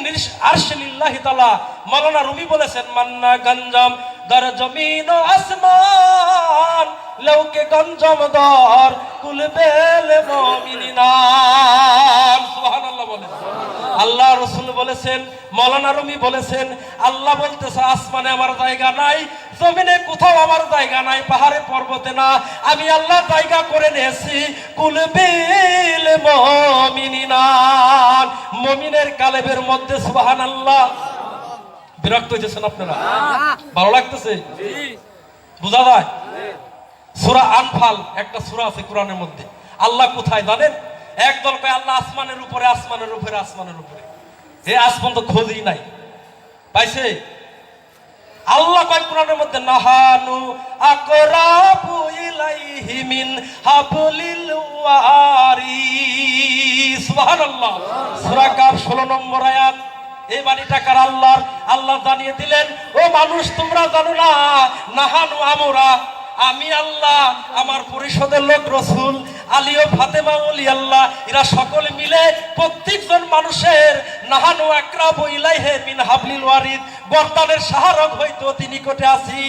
আরশিলিল্লাহি তাআলা। মাওলানা রুমি বলেছেন মান্না গঞ্জাম দর জমিন ও আসমান, লৌকে গঞ্জাম দর কুলবেল মুমিনিনা। সুবহানাল্লাহ বলেন। আল্লাহ রাসূল বলেছেন, মাওলানা রুমি বলেছেন, আল্লাহ বলতেছে আসমানে আমার জায়গা নাই, জমিনে কোথাও আমার জায়গা নাই, পাহাড়ে পর্বতে না, আমি আল্লাহ জায়গা করে নিয়েছি কুলবিল মুমিনিনা, মুমিনের কালেবের মধ্যে। সুবহানাল্লাহ। বিরক্ত হইতেছেন আপনারা? ভালো লাগতেছে? বুঝা যায়? সূরা আনফাল একটা সূরা আছে কোরআনের মধ্যে, আল্লাহ কোথায় জানেন? একদল কয় আল্লাহ আসমানের উপরে, আসমানের উপরে, আসমানের উপরে। হে আসমান তো খোঁজই নাই, পাইছে? আল্লাহ কয় কোরআনের মধ্যে নাহানু আকরাবু ইলাইহি মিন হাবলিল ওয়ারিস। সুবহানাল্লাহ। সূরা কাফ 16 নম্বর আয়াত। এই বাণীটা কার? আল্লাহর। আল্লাহ জানিয়ে দিলেন, ও মানুষ তোমরা জানো না, নাহানু আমরা, আমি আল্লাহ, আমার পরিষদের লোক রাসূল, আলী ও ফাতেমা ওলি আল্লাহ, এরা সকলে মিলে প্রত্যেকজন মানুষের নাহানু আকরাবু ইলাইহি মিন হাবলিল ওয়ারিদ, গর্দানের সাহারক হইতো অতি নিকটে আছি।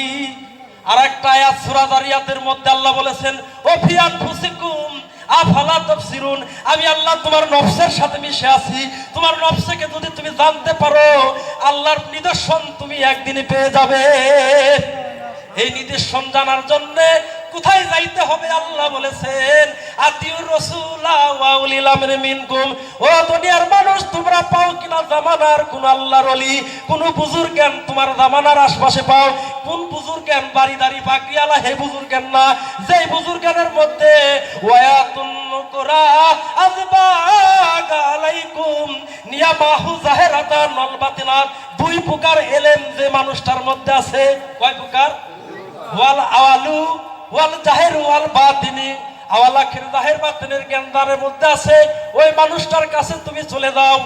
আর একটা আয়াত সূরা যারিয়াতের মধ্যে আল্লাহ বলেছেন, ও ফি আনফুসিকুম আফালা তাবসিরুন, আমি আল্লাহ তোমার নফসের সাথে মিশে আছি, তোমার নফসকে যদি তুমি জানতে পারো, আল্লাহর নিদর্শন তুমি একদিন পেয়ে যাবে। এই নিদর্শন জানার জন্য কোথায় যাইতে হবে? আল্লাহ বলেছেন আতিউর রাসূলা ওয়া উলিল আমরি মিনকুম। ও দুনিয়ার মানুষ, তোমরা পাও কিনা জামানার কোন আল্লাহর ওলি, কোন বুজুর্গান তোমার জামানার আশপাশে পাও? কোন বুজুর্গান? বাড়িদারি বাকরিয়ালা হে বুজুর্গান না, যেই বুজুর্গানের মধ্যে ওয়ায়াতুন নুকরা আযবাগ আলাইকুম নিয়ামাহু জাহিরাতান ওয়াল বাতিনাত, দুই প্রকার এলেম যে মানুষটার মধ্যে আছে। কয় প্রকার? ওয়াল আওয়ালু ওয়াল জাহির ওয়াল বাতিনি, আওয়াল আখির জাহির বাতিনের জ্ঞান যার মধ্যে আছে, ওই মানুষটার কাছে তুমি চলে যাও।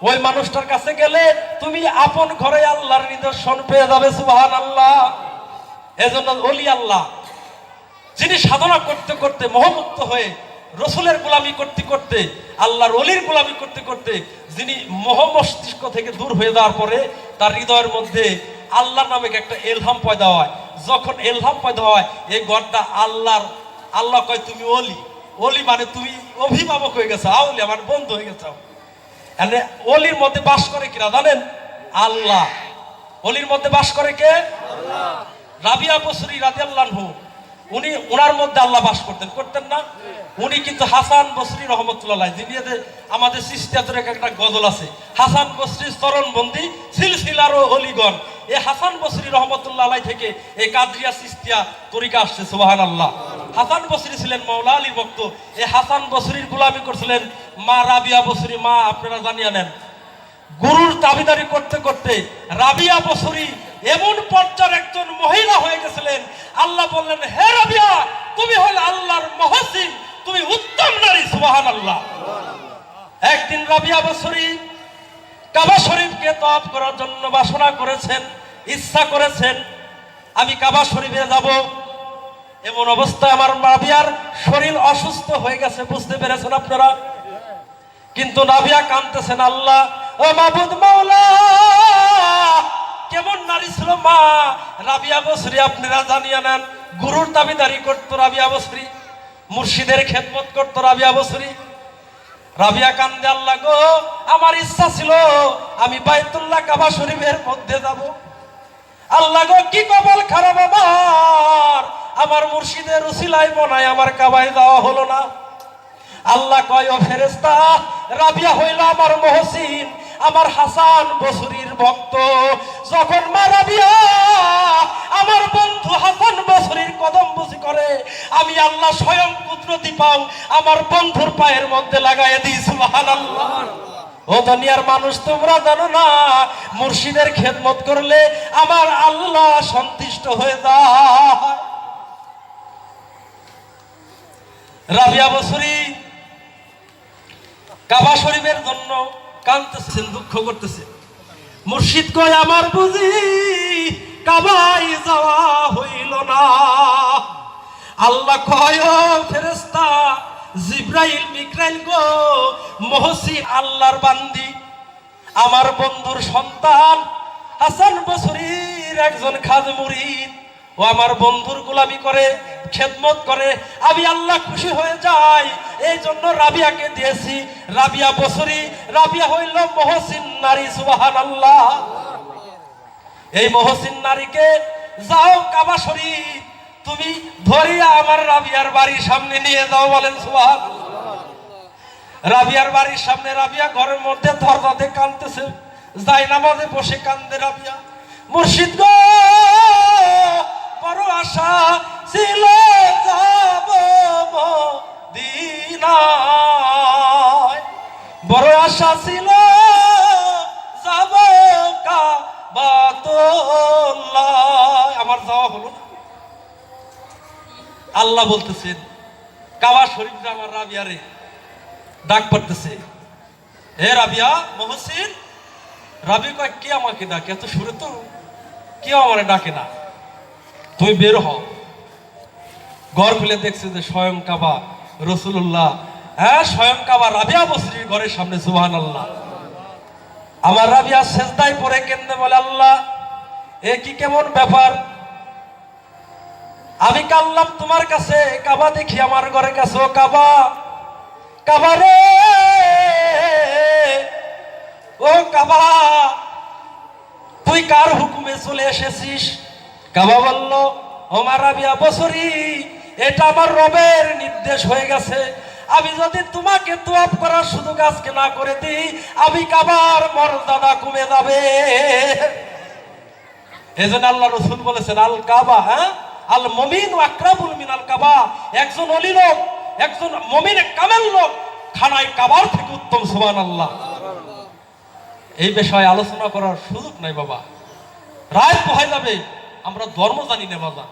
ওই মানুষটার কাছে গেলে তুমি আপন ঘরে আল্লাহর নিদর্শন পেয়ে যাবে। সুবহানাল্লাহ। এজন্য ওলি আল্লাহ, যিনি সাধনা করতে করতে মোহমুক্ত হয়ে রাসূলের গোলামি করতে করতে, আল্লাহর ওলির গোলামি করতে করতে, যিনি মোহ মস্তিষ্ক থেকে দূর হয়ে যাওয়ার পরে তার হৃদয়ের মধ্যে আল্লাহর নামে একটা এলহাম পয়দা হয়। যখন এলহাম পয়দা হয়, এই গড়টা আল্লাহর, আল্লাহ কয় তুমি ওলি। ওলি মানে তুমি অভিভাবক হয়ে গেছো, আউলিয়া মানে বন্ধু হয়ে গেছো। মানে ওলির মধ্যে বাস করে কিনা জানেন? আল্লাহ। ওলির মধ্যে বাস করে কে? আল্লাহ। রাবিয়া বসরি রাদিয়াল্লাহু আনহু, উনি, ওনার মধ্যে আল্লাহ বাস করতেন না? উনি কিন্তু হাসান বসরি রহমতুল্লাহ, যিনি আমাদের সিস্তিয়াতের একটা গজল আছে, হাসান বসরির চরণবন্দি সিলসিলার ও অলিগণ। এই হাসান বসরি রহমতুল্লাহ থেকে এই কাদরিয়া সিস্তিয়া তরিকা আসছে। সুবহানাল্লাহ। হাসান বসরি ছিলেন মাওলা আলীর ভক্ত। এই হাসান বসরির গোলামি করছিলেন মা রাবিয়া বসরি। মা আপনারা জানিয়ে নেন, গুরুর দাবিদারি করতে করতে রাবিয়া বসরি এমন পর্যায়ের একজন মহিলা হয়ে গেছিলেন, আল্লাহ বললেন, হে রাবিয়া, তুমি হলে আল্লাহর মহসিন, তুমি উত্তম নারী। সুবহানাল্লাহ। একদিন রাবিয়া বসরি কাবা শরীফকে তওয়াফ করার জন্য বাসনা করেছেন, ইচ্ছা করেছেন, আমি কাবা শরীফে যাব। এমন অবস্থায় আমার রাবিয়ার শরীর অসুস্থ হয়ে গেছে, বুঝতে পেরেছেন আপনারা? কিন্তু রাবিয়া কাঁদতেছেন, আল্লাহ ও মাবুদ মাওলা, কেমন নারী ছিল মা রাবিয়া বসরি, আপনারা জানিয়ে নেন। গুরুর দাবিদারি করতো রাবিয়া বসরি, মুর্শিদের খেদমত করতো রাবিয়া বসরি। রাবিয়া কান্দে, আল্লাহ গো, আমার ইচ্ছা ছিল আমি বাইতুল্লাহ কাবা শরীফের মধ্যে যাব। আল্লাহ গো, কি কপাল খারাপ আমার, আমার মুর্শিদের উসিলায় মনায় আমার কাবায় যাওয়া হলো না। আল্লাহ কয়, ও ফেরেশতা, রাবিয়া হইল আমার মহসিন, আমার হাসান বসরির ভক্ত। যখন মা রাবিয়া আমার বন্ধু হাসান বসরির কদম বুঝি করে, আমি আল্লাহ স্বয়ং কুদরতি পাও আমার বন্ধুর পায়ের মধ্যে লাগাই দিই। সুবহানাল্লাহ। ও দুনিয়ার মানুষ, তোমরা জানো না মুর্শিদের খেদমত করলে আমার আল্লাহ সন্তুষ্ট হয়ে যায়। রাবিয়া বসরি কাবা শরীফের জন্য কাঁদতেছেন, দুঃখ করতেছে। মুর্শিদ কয়, আমার বুঝি কাবায় যাওয়া হইল না। আল্লাহ কয়, ও ফেরেশতা জিব্রাইল মিকরাইল গো, মহসিন আল্লাহর বান্দি, আমার বন্ধুর সন্তান হাসান বসরির একজন খাজে মুরিদ, ও আমার বন্ধুর গোলামি করে, খেদমত করে, আমি আল্লাহ খুশি হয়ে যাই। এই জন্য রাবিয়াকে দিয়েছি। রাবিয়া বসরি, রাবিয়া হইল মহসিন নারী। সুবহানাল্লাহ। এই মহসিন নারীকে যাও কাবা শরীফ তুমি ধরিয়া আমার রাবিয়ার বাড়ির সামনে নিয়ে যাও। বলেন সুবহানাল্লাহ। রাবিয়ার বাড়ির সামনে রাবিয়া ঘরের মধ্যে দরজাতে কাঁদতেছে, যাই নামাজে বসে কান্দে রাবিয়া। মুর্শিদ গো, বড় আশা ছিল যাব মদিনায়, বড় আশা ছিল যাব কাবাতুল্লাহ, আমার যাওয়া হলো না। আল্লাহ বলতেছেন, কাবা শরীফে আমার রাবিয়ারে ডাক পড়তেছে, হে রাবিয়া মহসিন। রাবি কয়, কে আমাকে ডাকে? এত সুরে তো কেউ আমারে ডাকে না, তুমি বের হও। ঘর খুলে দেখছে যে স্বয়ং কাবা রাসূলুল্লাহ, হ্যাঁ স্বয়ং কাবা রাবিয়া বসরির ঘরের সামনে। সুবহানাল্লাহ। আমার রাবিয়া সেজদায় পড়ে কেঁদে বলে, আল্লাহ এ কি কেমন ব্যাপার? আমি কাল্লাম তোমার কাছে, কাবা দেখি আমার ঘরের কাছে। ও কাবা, কাবা রে, ও কাবা, তুই কার হুকুমে চলে এসেছিস? কাবা বলল, ওমা রাবিয়া বসরি, এটা আমার রবের নির্দেশ হয়ে গেছে। আমি যদি তোমাকে তোয়াব করার সুযোগ আজকে না করে দিই, আমি কাবার মর্যাদা কমে যাবে। এজন্য আল্লাহ রাসূল বলেছেন, আল কাবা, হ্যাঁ আল মুমিন আকরাবুল মিনাল কাবা। একজন ওলি লোক, একজন মুমিনে কামেল লোক খানায় কাবার থেকে উত্তম। সুবহানাল্লাহ। এই বিষয়ে আলোচনা করার সুযোগ নাই বাবা, রাত পোহাই যাবে। আমরা ধর্ম জানি না বাবা।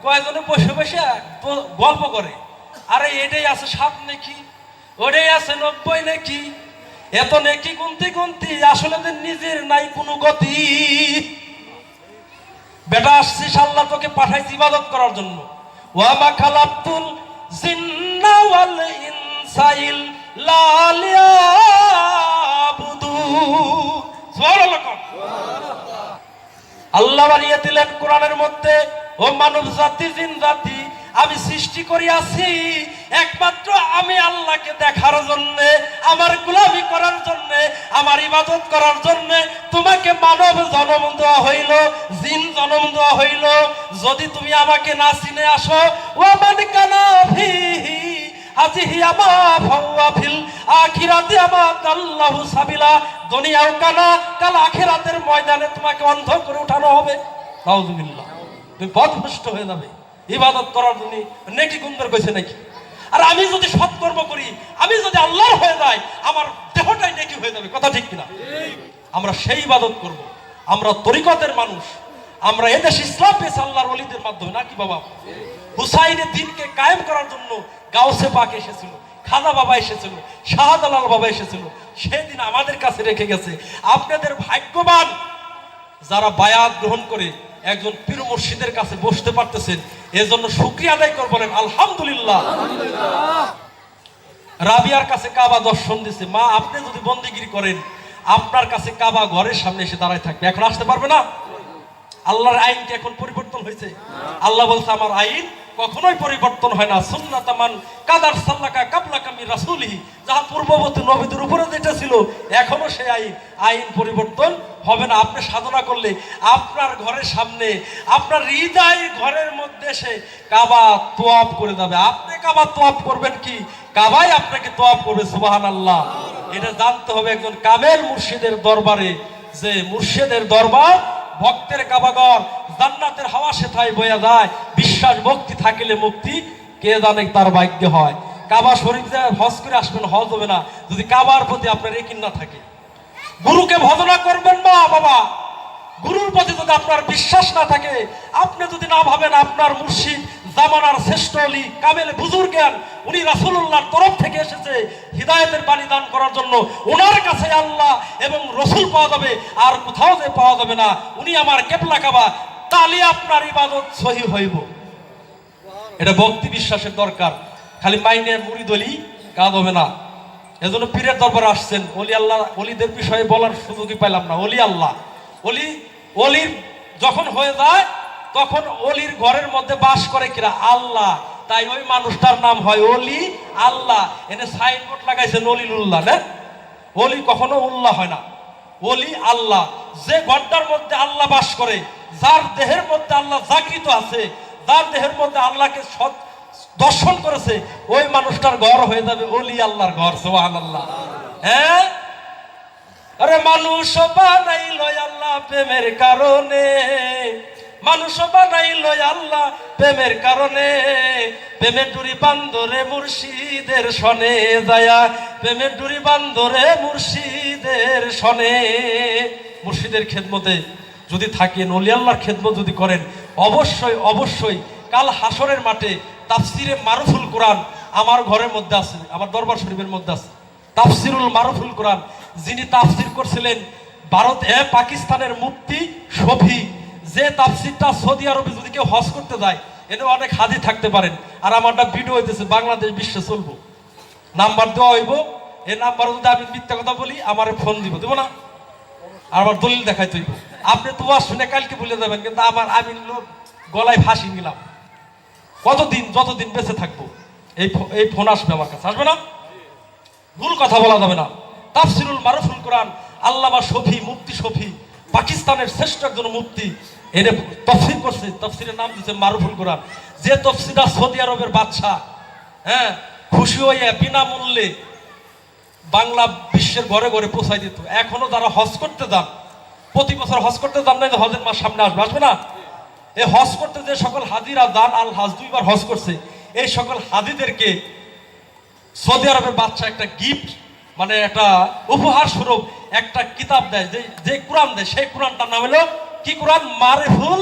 কয়জনে বসে বসে গল্প করে, আরে এটাই আছে 7 নেকি, ওটাই আছে 90 নেকি, এত নেকি গুনতি গুনতি আসলে নিজের নাই কোনো গতি। বেটা আসছিস, আল্লাহ তোকে পাঠাইছি ইবাদত করার জন্য। ওয়া মা খালাকতুল জিন্না ওয়াল ইনসা ইল্লা লিয়াবুদু। সুবহানাল্লাহ। আল্লাহ বানিয়ে দিলেন কোরআনের মধ্যে, ও মানব জাতি, জিন জাতি, আমি সৃষ্টি করিয়াছি একমাত্র আমি আল্লাহকে দেখার জন্য, আমার গোলামি করার জন্য, আমার ইবাদত করার জন্য। তোমাকে মানব জন্ম দেওয়া হইল, জিন জন্ম দেওয়া হইল। যদি তুমি আমাকে না চিনে আসো, ও মান কানা ফিহি আজিহি আমা ফাওয়া ফিল আখিরাতি আমা আল্লাহু সাবিলা। দুনিয়াও কানা, কাল আখিরাতের ময়দানে তোমাকে অন্ধ করে উঠানো হবে। নাউজুবিল্লাহ। তুমি পথভ্রষ্ট হয়ে যাবে। ইবাদত করার জন্য নেকি গুণের কইছে নাকি? আর আমি যদি সৎকর্ম করি, আমি যদি আল্লাহর হয়ে যাই, আমার দেহটাই নেকি হয়ে যাবে। কথা ঠিক কিনা? আমরা সেই ইবাদত করব। আমরা তরিকতের মানুষ, আমরা এদেশ ইসলাম পেয়েছি আল্লাহর ওলিদের মাধ্যমে, নাকি বাবা? হুসাইনের দিনকে কায়েম করার জন্য গাউসে পাক এসেছিল, খাজা বাবা এসেছিল, শাহজালাল বাবা এসেছিল। সেদিন আমাদের কাছে রেখে গেছে। আপনাদের ভাগ্যবান যারা বায়াত গ্রহণ করে একজন পীর মুর্শিদের কাছে বসতে পারতেছেন, এজন্য শুকরিয়া আদায় করবেন আলহামদুলিল্লাহ। রাবিয়ার কাছে কাবা দর্শন দিছে। মা, আপনি যদি বন্দিগিরি করেন, আপনার কাছে কাবা ঘরের সামনে এসে দাঁড়ায় থাকবে, এখন আসতে পারবে না। আল্লাহর আইন কি এখন পরিবর্তন হয়েছে? আল্লাহ বলছে, আমার আইন কখনোই পরিবর্তন হয় না। সুন্নাতামান কাদার সাল্লাকা কাবলাকা মির রাসূলিহি, যাহা পূর্ববর্তী নবীদের উপরে যেটা ছিল এখনো সেই আইন পরিবর্তন হবে না। আপনি সাধনা করলে আপনার ঘরের সামনে, আপনার হৃদয় ঘরের মধ্যে এসে কাবা তোয়াফ করে যাবে। আপনি কাবা তোয়াফ করবেন কি, কাবাই আপনাকে তোয়াফ করবে। সুবহানাল্লাহ। এটা জানতে হবে একজন কামেল মুর্শিদের দরবারে, যে মুর্শিদের দরবার ভক্তের কাবাগর, জান্নাতের হাওয়া সেথায় বয়া যায়। বিশ্বাস ভক্তি থাকিলে মুক্তি কে জানে তার ভাগ্য হয়। কাবা শরীফ হজ করে আসবেন, হজ হবে না যদি কাবার প্রতি আপনার ইয়াকিন না থাকে। গুরুকে ভজনা করবেন মা বাবা, গুরুর প্রতি যদি আপনার বিশ্বাস না থাকে, আপনি যদি না ভাবেন আপনার মুর্শিদ জামানার শ্রেষ্ঠ অলি কামেল বুজুর্গান, উনি রাসূলুল্লাহর তরফ থেকে এসেছে হিদায়াতের বাণী দান করার জন্য, ওনার কাছে আল্লাহ এবং রসুল পাওয়া যাবে, আর কোথাও যে পাওয়া যাবে না। উনি আমার কেবলা কাবা, তাহলে আপনার ইবাদত সহি হইব। এটা ভক্তি বিশ্বাসের দরকার। খালি মাইনে মুরিদ হলি কাজ হবে না। এজন্য পীরের দরবারে আসছেন। অলি আল্লাহ, অলিদের বিষয়ে বলার সুযোগই পাইলাম না। অলি আল্লাহ, অলির যখন হয়ে যায় তখন অলির ঘরের মধ্যে বাস করে কিরা আল্লাহ, তাই ওই মানুষটার নাম হয় অলি আল্লাহ। এনে সাইনবোর্ড লাগাইছেন অলিউল্লাহ না, অলি কখনো উল্লাহ হয় না, অলি আল্লাহ। যে ঘরটার মধ্যে আল্লাহ বাস করে, যার দেহের মধ্যে আল্লাহ জাগৃত আছে, যার দেহের মধ্যে আল্লাহকে দর্শন করেছে, ওই মানুষটার ঘর হয়ে যাবে অলি আল্লাহর ঘর। সুবহানাল্লাহ। হ্যাঁ, আরে মানুষ বানাইলো আল্লাহ প্রেমের কারণে, মানুষ বানাইলো আল্লাহ প্রেমের কারণে, প্রেমের ডুরি বান্দরে মুর্শিদের সনে যায়া, প্রেমের ডুরি বান্দরে মুর্শিদের সনে। মুর্শিদের খেদমতে যদি থাকেন, অলি আল্লাহর খেদমত যদি করেন, অবশ্যই অবশ্যই কাল হাসরের মাঠে তাফসিরে মারুফুল কোরআন আমার ঘরের মধ্যে আছে, আমার দরবার শরীফের মধ্যে আছে তাফসিরুল মারুফুল কোরআন। যিনি তাফসির করছিলেন পাকিস্তানের মুফতি শফি, যে তাফসিরটা সৌদি আরবে যদি কেউ হজ করতে যায়, এনে অনেক হাজি থাকতে পারেন। আর আমারটা ভিডিও হইতেছে বাংলাদেশ বিশ্বে চলবো, নাম্বার দেওয়া হইব। এই নাম্বার যদি আমি মিথ্যা কথা বলি আমার ফোন দিব, দেবো না, আর আমার দলিল দেখাইতে হইব। আপনি তো শুনে কালকে ভুলে যাবেন, কিন্তু আমি গলায় ফাঁসি নিলাম। কতদিন, যতদিন বেঁচে থাকবো এই ফোন আসবে আমার কাছে, আসবে না, ভুল কথা বলা যাবে না। তাফসিরুল মারুফুল কোরআন, আল্লামা শফি, মুফতি শফি, পাকিস্তানের শ্রেষ্ঠ একজন মুফতি, এনে তফসির করছে, তফসিরের নাম দিচ্ছে মারুফুল কোরআন। যে তফসিরটা সৌদি আরবের বাদশাহ, হ্যাঁ, খুশি হইয়া বিনামূল্যে বাংলা বিশ্বের ঘরে ঘরে পৌঁছাই দিত। এখনো যারা হজ করতে যান, প্রতি বছর হজ করতে যান না, হজের মাস সামনে আসবে, আসবে না, এই হজ করতে যে সকল হাজিরা যান, আল হাজ 2 বার হজ করছে, এই সকল হাজিদেরকে সৌদি আরবের বাদশা একটা গিফট, মানে একটা উপহার স্বরূপ একটা কিতাব দেয়, যে কোরআন দেয়, সেই কোরআনটার নাম হলো কি, কোরআন মারুফুল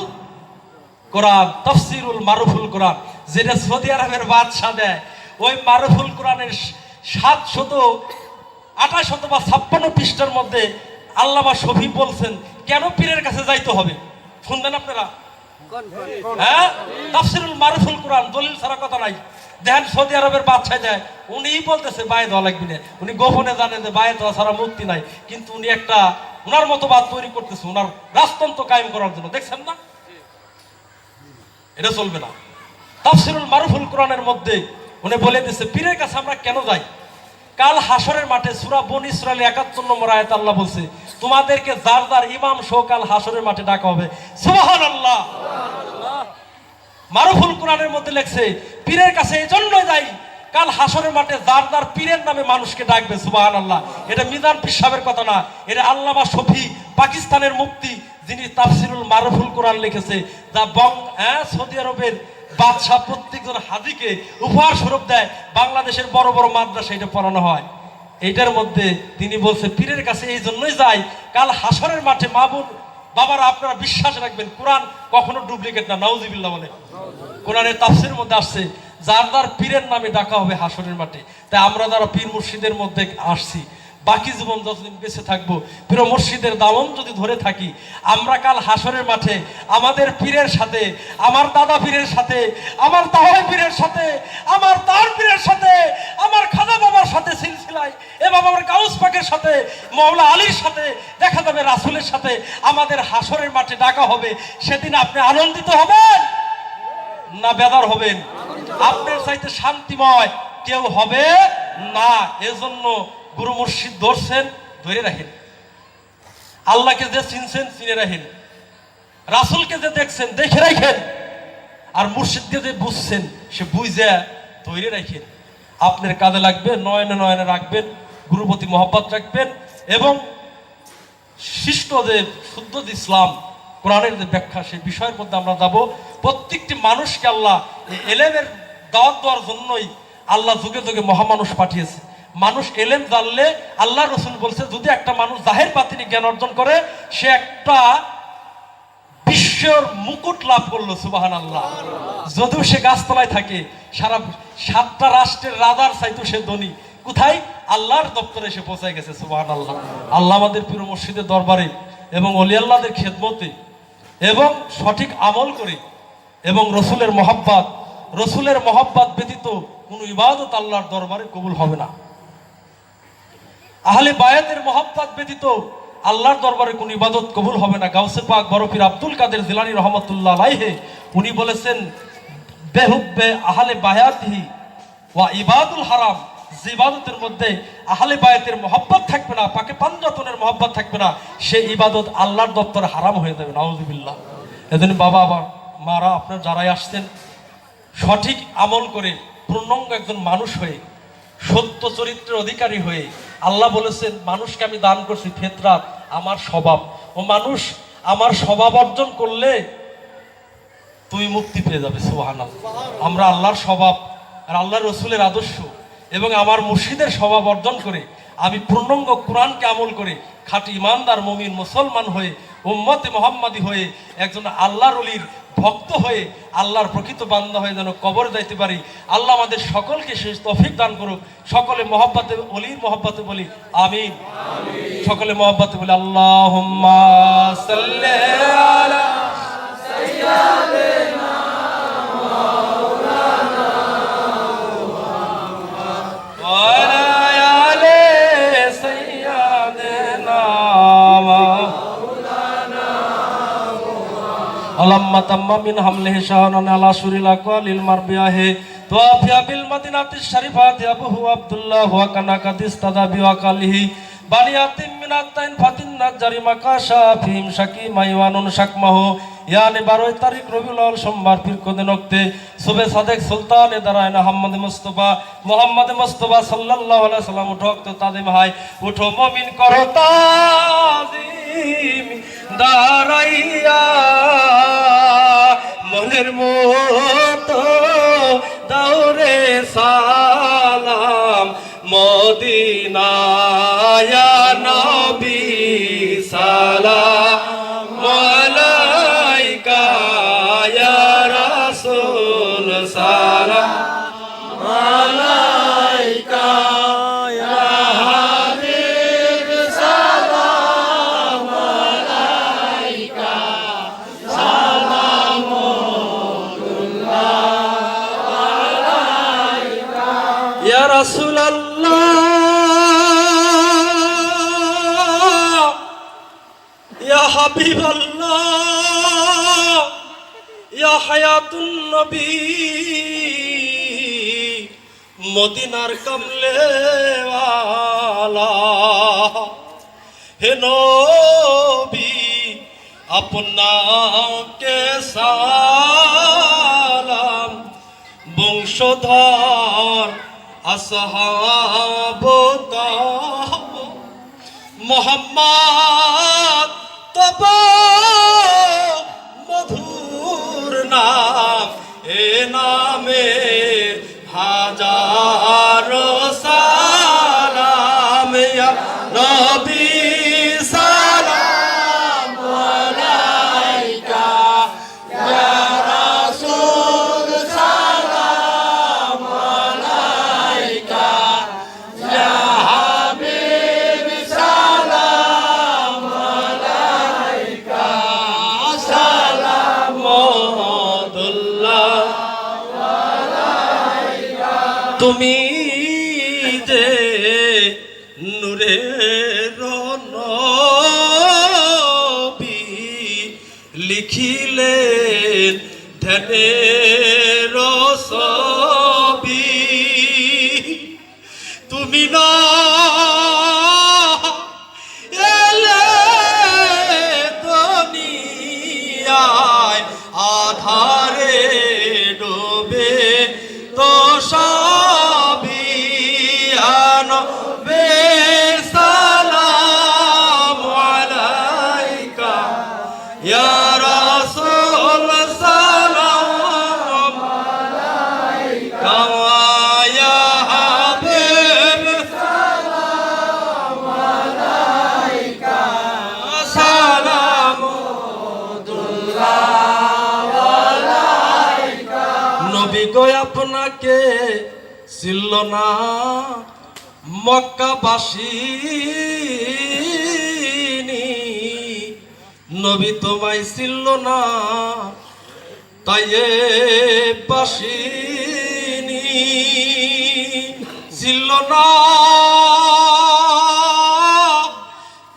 কোরআন, তাফসিরুল মারুফুল কোরআন, যেটা সৌদি আরবের বাদশা দেয়। ওই মারুফুল কোরআনের 728 বা 56 পৃষ্ঠার মধ্যে আল্লামা শফি বলছেন কেন পীরের কাছে যাইতে হবে। শুনবেন আপনারা? হ্যাঁ, তাফসিরুল মারুফুল কোরআন, দলিল ছাড়া কথা নাই। দেখেন সৌদি আরবের বাদশাহ দেয়, উনিই বলতেছে বায়ে দেওয়া লাগবে না। উনি গোপনে জানেন যে বায়ে দেওয়া ছাড়া মুক্তি নাই, কিন্তু উনি একটা উনার মতবাদ তৈরি করতেছে উনার রাজতন্ত্র কায়েম করার জন্য। দেখছেন না, এটা চলবে না। তাফসিরুল মারুফুল কোরআনের মধ্যে উনি বলে দিচ্ছে পীরের কাছে আমরা কেন যাই। কাল হাসরের মাঠে সূরা বনী ইসরাঈল 71 নম্বর আয়াত আল্লাহ বলছে, তোমাদেরকে যার যার ইমাম সহ কাল হাসরের মাঠে ডাকা হবে। সুবহানাল্লাহ। মারুফুল কোরআনের মধ্যে লেখছে পীরের কাছে এই জন্য যাই, কাল হাসরের মাঠে যার যার পীরের নামে মানুষকে ডাকবে। সুবহানাল্লাহ। এটা মিজান পীর সাহেবের কথা না, এটা আল্লামা শফি, পাকিস্তানের মুফতি, যিনি তাফসিরুল মারুফুল কোরআন লিখেছে, যা সৌদি আরবের বাদশাহ প্রত্যেকজন হাজিকে উপহার স্বরূপ দেয়। বাংলাদেশের বড় বড় মাদ্রাসা এটা পড়ানো হয়। এইটার মধ্যে তিনি বলছে পীরের কাছে এই জন্যই যাই, কাল হাসরের মাঠে মা বোন বাবারা আপনারা বিশ্বাস রাখবেন, কোরআন কখনো ডুপ্লিকেট না, নাউজুবিল্লাহ বলে। কোরআনের তাফসীরের মধ্যে আসছে যার যার পীরের নামে ডাকা হবে হাসরের মাঠে। তাই আমরা যারা পীর মুর্শিদের মধ্যে আসছি, বাকি জীবন যতদিন বেঁচে থাকবো, পীর মুর্শিদের দামন যদি ধরে থাকি, আমরা কাল হাসরের মাঠে আমাদের পীরের সাথে, আমার দাদা পীরের সাথে, আমার তাওয়াই পীরের সাথে, আমার তার পীরের সাথে, আমার খাজা বাবার সাথে সিলসিলায় এবং আমার গাউস পাকের সাথে, মাওলা আলীর সাথে, দেখা যাবে রাসূলের সাথে আমাদের হাসরের মাঠে ডাকা হবে। সেদিন আপনি আনন্দিত হবেন না বেদার হবেন? আপনার চাইতে শান্তিময় কেউ হবে না। এজন্য গুরু মুর্শিদ ধরছেন, ধরে রাখেন। আল্লাহকে যে চিনছেন, চিনে রাখেন। রাসূলকে যে দেখছেন, দেখে রাখেন। আর মুর্শিদকে যে বুঝছেন, সে বুঝে ধরে রাখেন। আপনার কাজে লাগবে, নয়নে নয়নে রাখবেন, গুরুর প্রতি মহব্বত রাখবেন। এবং শিষ্ট যে শুদ্ধ যে ইসলাম, কোরআনের যে ব্যাখ্যা, সেই বিষয়ের মধ্যে আমরা যাব। প্রত্যেকটি মানুষকে আল্লাহ এলেমের দাওয়াত দেওয়ার জন্যই আল্লাহ যুগে যুগে মহামানুষ পাঠিয়েছে। মানুষ এলেম জানলে, আল্লাহ রসুল বলছে, যদি একটা মানুষ জাহের বাতিনি জ্ঞান অর্জন করে, সে একটা বিশ্বের মুকুট লাভ করলো। সুবহানাল্লাহ। যদিও সে গাছতলায় থাকে, সারা 7টা রাষ্ট্রের রাজার চাইতো সে ধনী। কোথায়? আল্লাহর দপ্তরে এসে পৌঁছায় গেছে। সুবহানাল্লাহ। আল্লাহ আমাদের পীর মুর্শিদের দরবারে এবং ওলি আল্লাহদের খেদমতে এবং সঠিক আমল করে এবং রসুলের মহব্বত ব্যতীত কোনো ইবাদত আল্লাহর দরবারে কবুল হবে না। আহলে বায়াতের মহব্বত ব্যতীত আল্লাহর দরবারে কোনো ইবাদত কবুল হবে না। গাউসে পাক বড় পীর আব্দুল কাদের জিলানী রহমতুল্লাহ আলাইহি উনি বলেছেন, বেহুব্বে আহলে বায়াতিহি ওয়া ইবাদুল হারাম, যে ইবাদতের মধ্যে আহলে বায়াতের মহব্বত থাকবে না, পাকে পাঞ্জাতনের মহব্বত থাকবে না, সেই ইবাদত আল্লাহর দপ্তরে হারাম হয়ে যাবে। নাউযুবিল্লাহ। এজন্য বাবা মারা, আপনার যারাই আসছেন, সঠিক আমল করে পূর্ণাঙ্গ একজন মানুষ হয়ে, সত্য চরিত্রের অধিকারী হয়ে, আল্লাহ বলেছেন, মানুষকে আমি দান করছি ফিতরাত, আমার স্বভাব। ও মানুষ, আমার স্বভাব অর্জন করলে তুমি মুক্তি পেয়ে যাবে। সুবহানাল্লাহ। আমরা আল্লাহর স্বভাব আর আল্লাহর রসুলের আদর্শ এবং আমার মুর্শিদের স্বভাব অর্জন করে, আমি পূর্ণাঙ্গ কোরআনকে আমল করে, খাঁটি ইমানদার মুমিন মুসলমান হয়ে, উম্মতে মুহাম্মাদি হয়ে, একজন আল্লাহর ওলির ভক্ত হয়ে, আল্লাহর প্রকৃত বান্দা হয়ে যেন কবরে যাইতে পারি। আল্লাহ আমাদের সকলকে শেষ তৌফিক দান করুক। সকলে মহব্বতে, ওলির মহব্বতে বলি আমিন। সকলে মহব্বতে বলি আল্লাহুম্মা সাল্লি আলা সাইয়্যিদিনা মাওলানা মুহাম্মদ ওয়া আলা আলি সাইয়্যিদিনা মাওলানা মুহাম্মদ। আল্লাহুম্মা তাম্মা মিন হামলিহি শাহরান আলা শুরিল আকালিল মারবিয়াহি তোয়াফিয়া বিল মাদিনাতিশ শরীফাতি আবু আব্দুল্লাহ ওয়া কানাকাদিস তাদাবি ওয়া কালিহি বানিয়াতিম মিনাতাইন ফাতিন নাজারি মাকাশা ফিম শাকি মাইওয়ানুন শাকমাহু। ইয়ানি 12 তারিখ রবিউল আউয়াল সোমবার পীর কোদে নক্তে সুবে সাদেক সুলতানে দারায়না মুহাম্মদ মুস্তাফা সাল্লাল্লাহু আলাইহি সাল্লাম। উঠো তো তাজিম হাই, উঠো মুমিন করো তাজিম দাঁড়াইয়া, মনের মতো দাওরে সালাম মদিনায় নবী সালাম আলাইকা ইয়া রাসূল সালাম আলাইকা ইয়া হাবিব সালাম আলাইকা সালামুল্লাহ আলাইকা ইয়া রাসূলুল্লাহ ইয়া হাবিবাল্লাহ ইয়া হায়াতুন নবী। মদিনার কমলে ওয়ালা হে নবী, আপনাকে সালাম। বংশধর আসহাব মোহাম্মদ তব মধুর নাম, এ নামে হাজারো সালাম ইয়া নবী সালাম আলাইকা ইয়া রাসূল সালাম আলাইকা ইয়া হাবিব সালাম আলাইকা সালামুল্লাহ আলাইকা। তুমি যে নূরের নবী, লিখিলেন ধ্যানে ছবি তুমি না এলে দুনিয়ায় আধারে ডুবে তো সবই আনবে সালাম আলাইকা ইয়া রাসূল সালাম আলাইকা ইয়া হাবিব সালাম আলাইকা সালামুল্লাহ আলাইকা নবী গো আপনাকে ছিল না মক্কাবাসী নবী তোমায় ছিল না তাইয়েবাসিনী ছিল না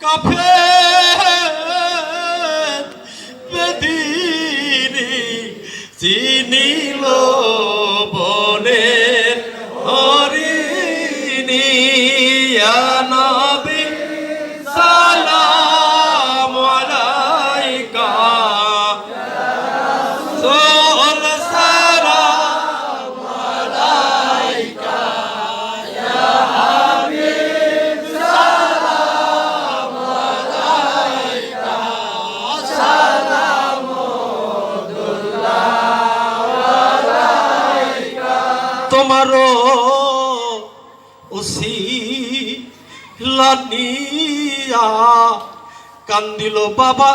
কাফের বেদিনী চিনিল বনের হরিণী ইয়া নবী সালাম আলাইকা রাসূল সালাম আলাইকা ইয়া হাবিব সালাম আলাইকা সালামুল্লাহ আলাইকা তোমারও উসিলানিয়া কান্দিল বাবা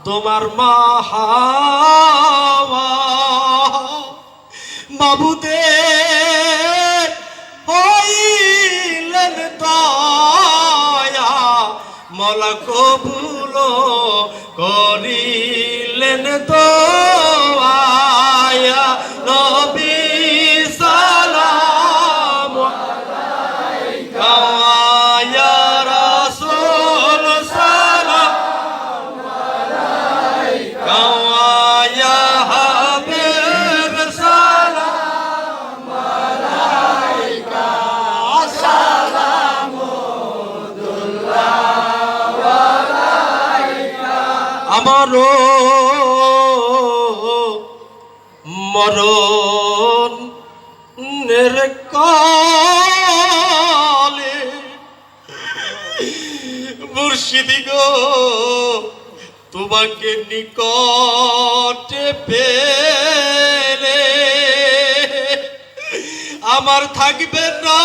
তোমার মা হাওয়া বাবুদের হইলেন দয়া মলা কবুল করিলেন দোয়া ইয়া নবী সালাম আলাইকা ইয়া রাসূল সালাম আলাইকা ইয়া হাবিব সালাম আলাইকা সালামুল্লাহ আলাইকা আমারও মরণ কালে মুর্শিদি গো তোমাকে নিকটে পেলে আমার থাকবে না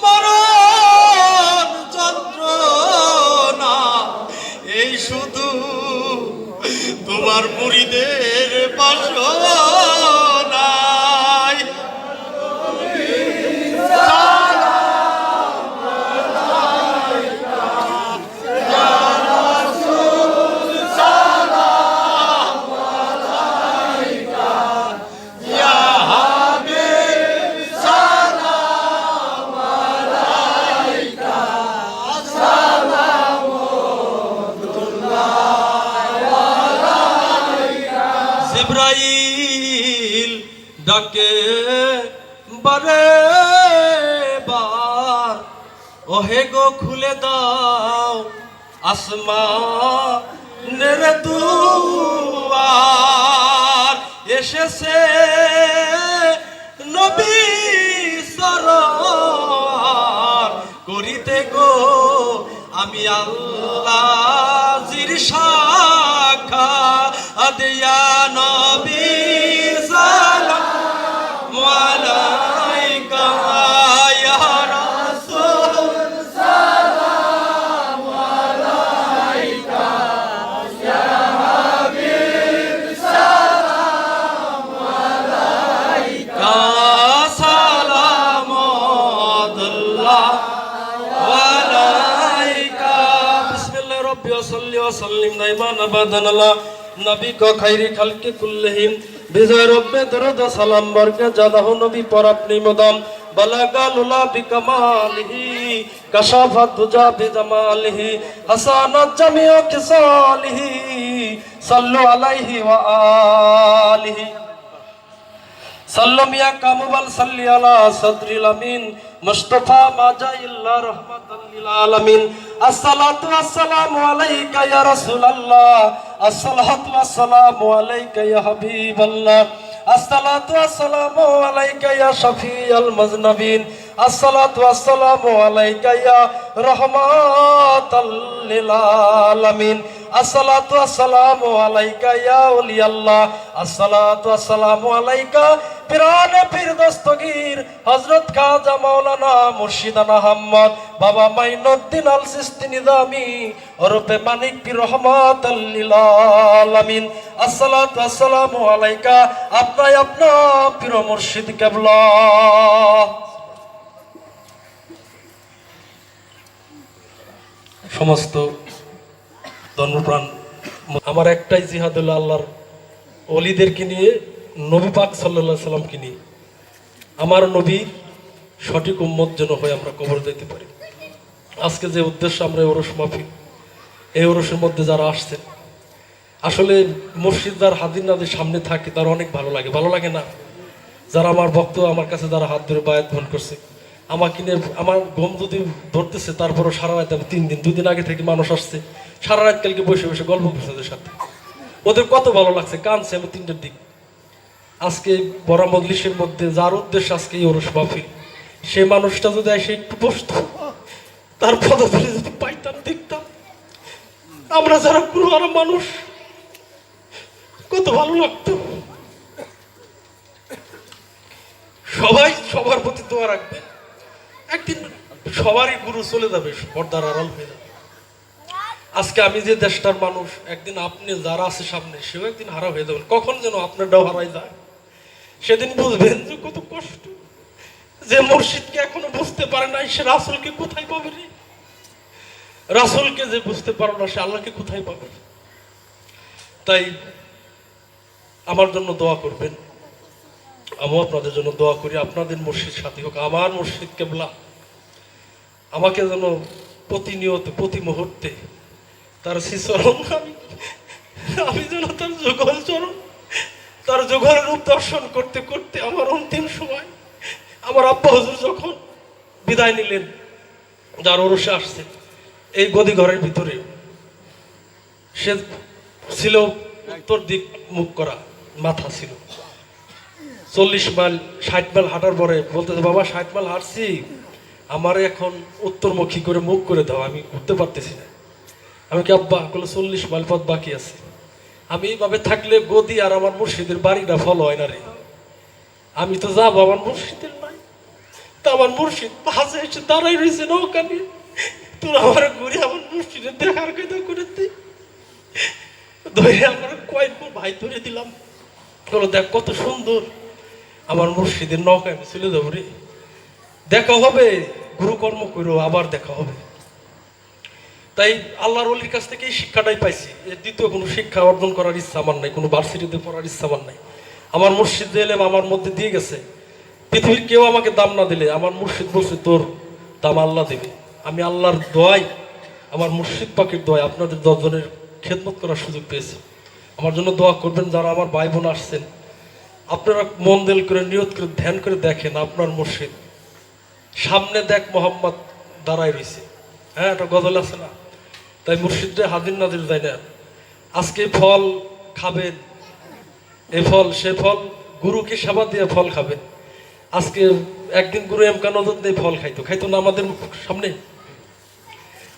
মরণ যন্ত্রণা এই শুধু তোমার মুরিদের বাসনায় জিবরাইল ডাকে বারে বার ওহে গো খুলে দাও আসমানের দুয়ার এসেছে নবী সরোয়ার করিতে গো আমি আল্লাহ জির সাক্ষাৎ ইয়া নবী সালাম আলাইকা ইয়া রাসূল সালাম আলাইকা ইয়া হাবিব সালাম আলাইকা সালামুল্লাহ আলাইকা বিসমিল্লাহির রব্বি ওয়া সাল্লি ওয়া সাল্লিম দাইমান আবাদান আলা নবী কা খাইরি খালকি কুল্লিহিম বিজয় রব্বে দরুদ সালাম বরকে জাদাহু নবী পর আপনি মদম بلغ العلا بكماله كشف الدجى بجماله حسنت جميع خصاله صلوا عليه وآله سلم يا كامل صلي على صدر الأمين مصطفى ما جاء إلا رحمة للعالمين الصلاة والسلام عليك يا رسول الله الصلاة والسلام عليك يا حبيب الله الصلاة والسلام عليك يا شفيع المذنبين الصلاة والسلام عليك يا رحمة للعالمين الصلاة والسلام عليك يا ولي الله الصلاة والسلام عليك পিরান পীর দস্তগীর হযরত খাজা মাওলানা মুর্শিদানা আহমদ বাবা মাইনুদ্দিন আল চিশতি নিজামী ওরফে মানিক পীর রহমাতাল লিল আলামিন আসসালাতু ওয়াসসালামু আলাইকা আপনা পীর মুর্শিদ কেবলা। সমস্ত ধর্মপ্রাণ আমার একটাই জিহাদ হলো আল্লাহর ওলিদেরকে নিয়ে, নবী পাক সাল্লাল্লাহু আলাইহি সাল্লামকে নিয়ে, আমার নবীর সঠিক উম্মত যেন হয়ে আমরা কবর দিতে পারি। আজকে যে উদ্দেশ্য আমরা ওরস মাহফিল, এই ওরসের মধ্যে যারা আসছেন, আসলে মসজিদ যার হাজির নাদের সামনে থাকে তার অনেক ভালো লাগে, ভালো লাগে না? যারা আমার ভক্ত আমার কাছে যারা হাত ধরে বায়াত গ্রহণ করছে, আমাকে নিয়ে আমার ঘুম যদি ধরতেছে তারপরও সারা রাত, আমি 3 দিন 2 দিন আগে থেকে মানুষ আসছে, সারা রাত কালকে বসে বসে গল্প করছে ওদের সাথে, ওদের কত ভালো লাগছে, কানছে আমি 3টার দিক। আজকে বড় মজলিসের মধ্যে যার উদ্দেশ্য আজকে এই ওরস মাহফিল, সে মানুষটা যদি এসে একটু বসতো, তার পদধূলি যদি পাইতাম, দেখতাম আমরা যারা গুরুহারা মানুষ কত ভালো লাগতো। সবাই সবার প্রতি দোয়া রাখবে, একদিন সবারই গুরু চলে যাবে, পর্দার আড়াল হয়ে যাবে। আজকে আমি যে দেশটার মানুষ, একদিন আপনি যারা আছে সামনে সেও একদিন হারা হয়ে যাবেন, কখন যেন আপনারটাও হারাই যায়, সেদিন বুঝবেন যে কত কষ্ট। যে মুর্শিদকে এখনো বুঝতে পারে নাই সে রাসূলকে কোথায় পাবে রে? রাসূলকে যে বুঝতে পারো না সে আল্লাহকে কোথায় পাবে? তাই আমার জন্য দোয়া করবেন, আমিও আপনাদের জন্য দোয়া করি, আপনাদের মুর্শিদ সাথী হোক। আমার মুর্শিদ কেবলা আমাকে যেন প্রতিনিয়ত প্রতি মুহূর্তে তার শ্রীচরণ, আমি যেন তার যুগল চরণ, তার যুগল রূপ দর্শন করতে করতে আমার অন্তিম সময়, আমার আব্বা হুজুর যখন বিদায় নিলেন, যার ওরসে আসছে এই গদি ঘরের ভিতরে, সে ছিল উত্তর দিক মুখ করা, মাথা ছিল 40 মাইল 60 মাইল হাঁটার পরে বলতেছে, বাবা 60 মাইল হাঁটছি, আমার এখন উত্তরমুখী করে মুখ করে দাও, আমি ঘুরতে পারতেছি না। আমি কি আব্বা বলে 40 মাইল পথ বাকি আছে, আমি এইভাবে থাকলে গদি আর আমার মুর্শিদের বাড়িটা ফলো হয় না রে, আমি তো যাবো আমার মুর্শিদের নাই। তা আমার মুর্শিদ পাশে এসে দাঁড়াই রয়েছে নৌকা নিয়ে, তোর আমার ঘুরে আমার মুর্শিদের দেখার কথা করে দিই, ধরে আমার কয়েক ভাই ধরে দিলাম, বলো দেখ কত সুন্দর আমার মুর্শিদের নৌকায় আমি চলে যাবো রে, দেখা হবে, গুরুকর্ম করো, আবার দেখা হবে। তাই আল্লাহর ওলির কাছ থেকে এই শিক্ষাটাই পাইছি, এর দ্বিতীয় কোনো শিক্ষা অর্জন করার ইচ্ছা আমার নাই, কোনো ভার্সিটিতে পড়ার ইচ্ছা আমার নাই। আমার মুর্শিদ এলেম আমার মধ্যে দিয়ে গেছে, পৃথিবীর কেউ আমাকে দাম না দিলে আমার মুর্শিদ বলছে তোর দাম আল্লাহ দেবে। আমি আল্লাহর দোয়াই, আমার মুর্শিদ পাকের দোয়াই আপনাদের 10 জনের খেদমত করার সুযোগ পেয়েছি। আমার জন্য দোয়া করবেন, যারা আমার ভাই বোন আসছেন, আপনারা মন দিল করে নিয়ত করে ধ্যান করে দেখেন, আপনার মুর্শিদ সামনে দেখ মোহাম্মদ দাঁড়াই রয়েছে, হ্যাঁ এটা গজল আছে না? তাই মুর্শিদে হাজির নাজির যায় না। আজকে ফল খাবেন, এ ফল সে ফল, গুরুকে সেবা দিয়ে ফল খাবেন। আজকে একদিন গুরু এমকা নজর দিয়ে ফল খাইতো না আমাদের সামনে,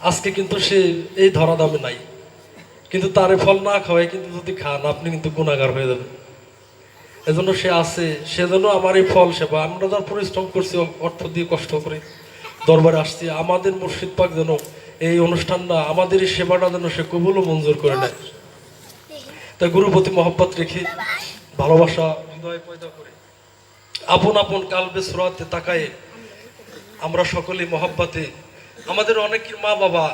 আজকে কিন্তু সে এই ধরা দামে নাই, কিন্তু তারে ফল না খাওয়াই কিন্তু যদি খান আপনি কিন্তু গুনাহগার হয়ে যাবেন। এজন্য সে আছে, সেজন্য আমার এই ফল সেবা, আমরা যারা পরিশ্রম করছি অর্থ দিয়ে কষ্ট করে দরবারে আসছি, আমাদের মুর্শিদ পাক যেন এই অনুষ্ঠানটা, আমাদের এই সেবাটা যেন সে কবুল ও মঞ্জুর করে নেয়। তাই গুরুর প্রতি মহব্বত রেখে, ভালোবাসা হৃদয়ে পয়দা করে, আপন আপন কালবে সুরাতে তাকায়ে আমরা সকলেই মহব্বতে, আমাদের অনেকের মা বাবা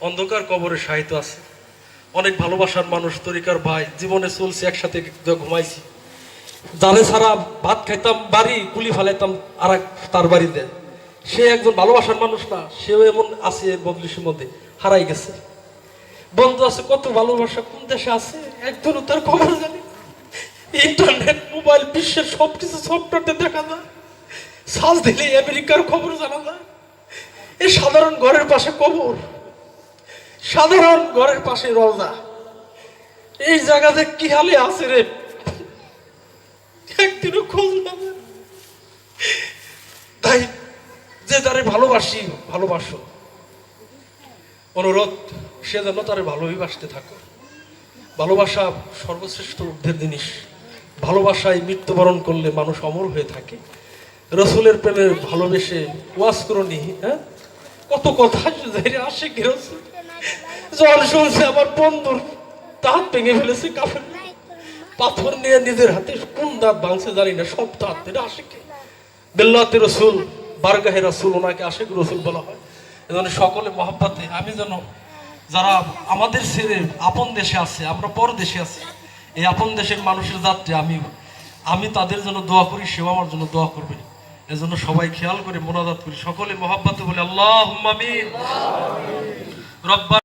অন্ধকার কবরে শায়িত আছে, অনেক ভালোবাসার মানুষ, তরিকার ভাই, জীবনে চলছে একসাথে ঘুমাইছি, জানে ছাড়া ভাত খাইতাম বাড়ি কুলি ফেলাইতাম আর তার বাড়িতে, সে একজন ভালোবাসার মানুষ না, সেও এমন আছে এর মজলিসের মধ্যে হারাই গেছে। বন্ধু আছে কত ভালোবাসা কোন দেশে আছে একজনও তার খবর জানি। ইন্টারনেট মোবাইল বিশ্বের সবকিছু সফটওয়্যারতে দেখা যায়, সার্চ দিলে আমেরিকার খবর জানা যায়। এই সাধারণ ঘরের পাশে কবর, সাধারণ ঘরের পাশে রওজা, এই জায়গাতে কি হালে আছে রে একদিনও খোঁজ না। তাই যে তারে ভালোবাসি ভালোবাসো, অনুরোধ সে যেন তারে ভালোই বাসতে থাকো। ভালোবাসা সর্বশ্রেষ্ঠ ঊর্ধ্বের জিনিস। ভালোবাসায় মৃত্যুবরণ করলে মানুষ অমর হয়ে থাকে। রসুলের প্রেমে ভালোবেসে ওয়াজ করনি, হ্যাঁ কত কথা আসে কি রসুল যখন শুনছে আমার বন্ধুর দাঁত ভেঙে ফেলেছে কাফের, পাথর নিয়ে নিজের হাতে কোন দাঁত ভাঙছে জানি না, সব দাঁত এটা আশিকে বেল্লাতে রসুল বারগাহে রসুল, ওনাকে আশিক রসুল বলা হয়। এজন্য সকলে মহাব্বতে আমি যেন যারা আমাদের ছেড়ে আপন দেশে আছে, আমরা পর দেশে আছি, এই আপন দেশের মানুষের যাত্রী আমি তাদের জন্য দোয়া করি, সেও আমার জন্য দোয়া করবে। এজন্য সবাই খেয়াল করে মোনাজাত করি, সকলে মহাব্বতে বলে আল্লাহুম্মা আমিন। রব্বানা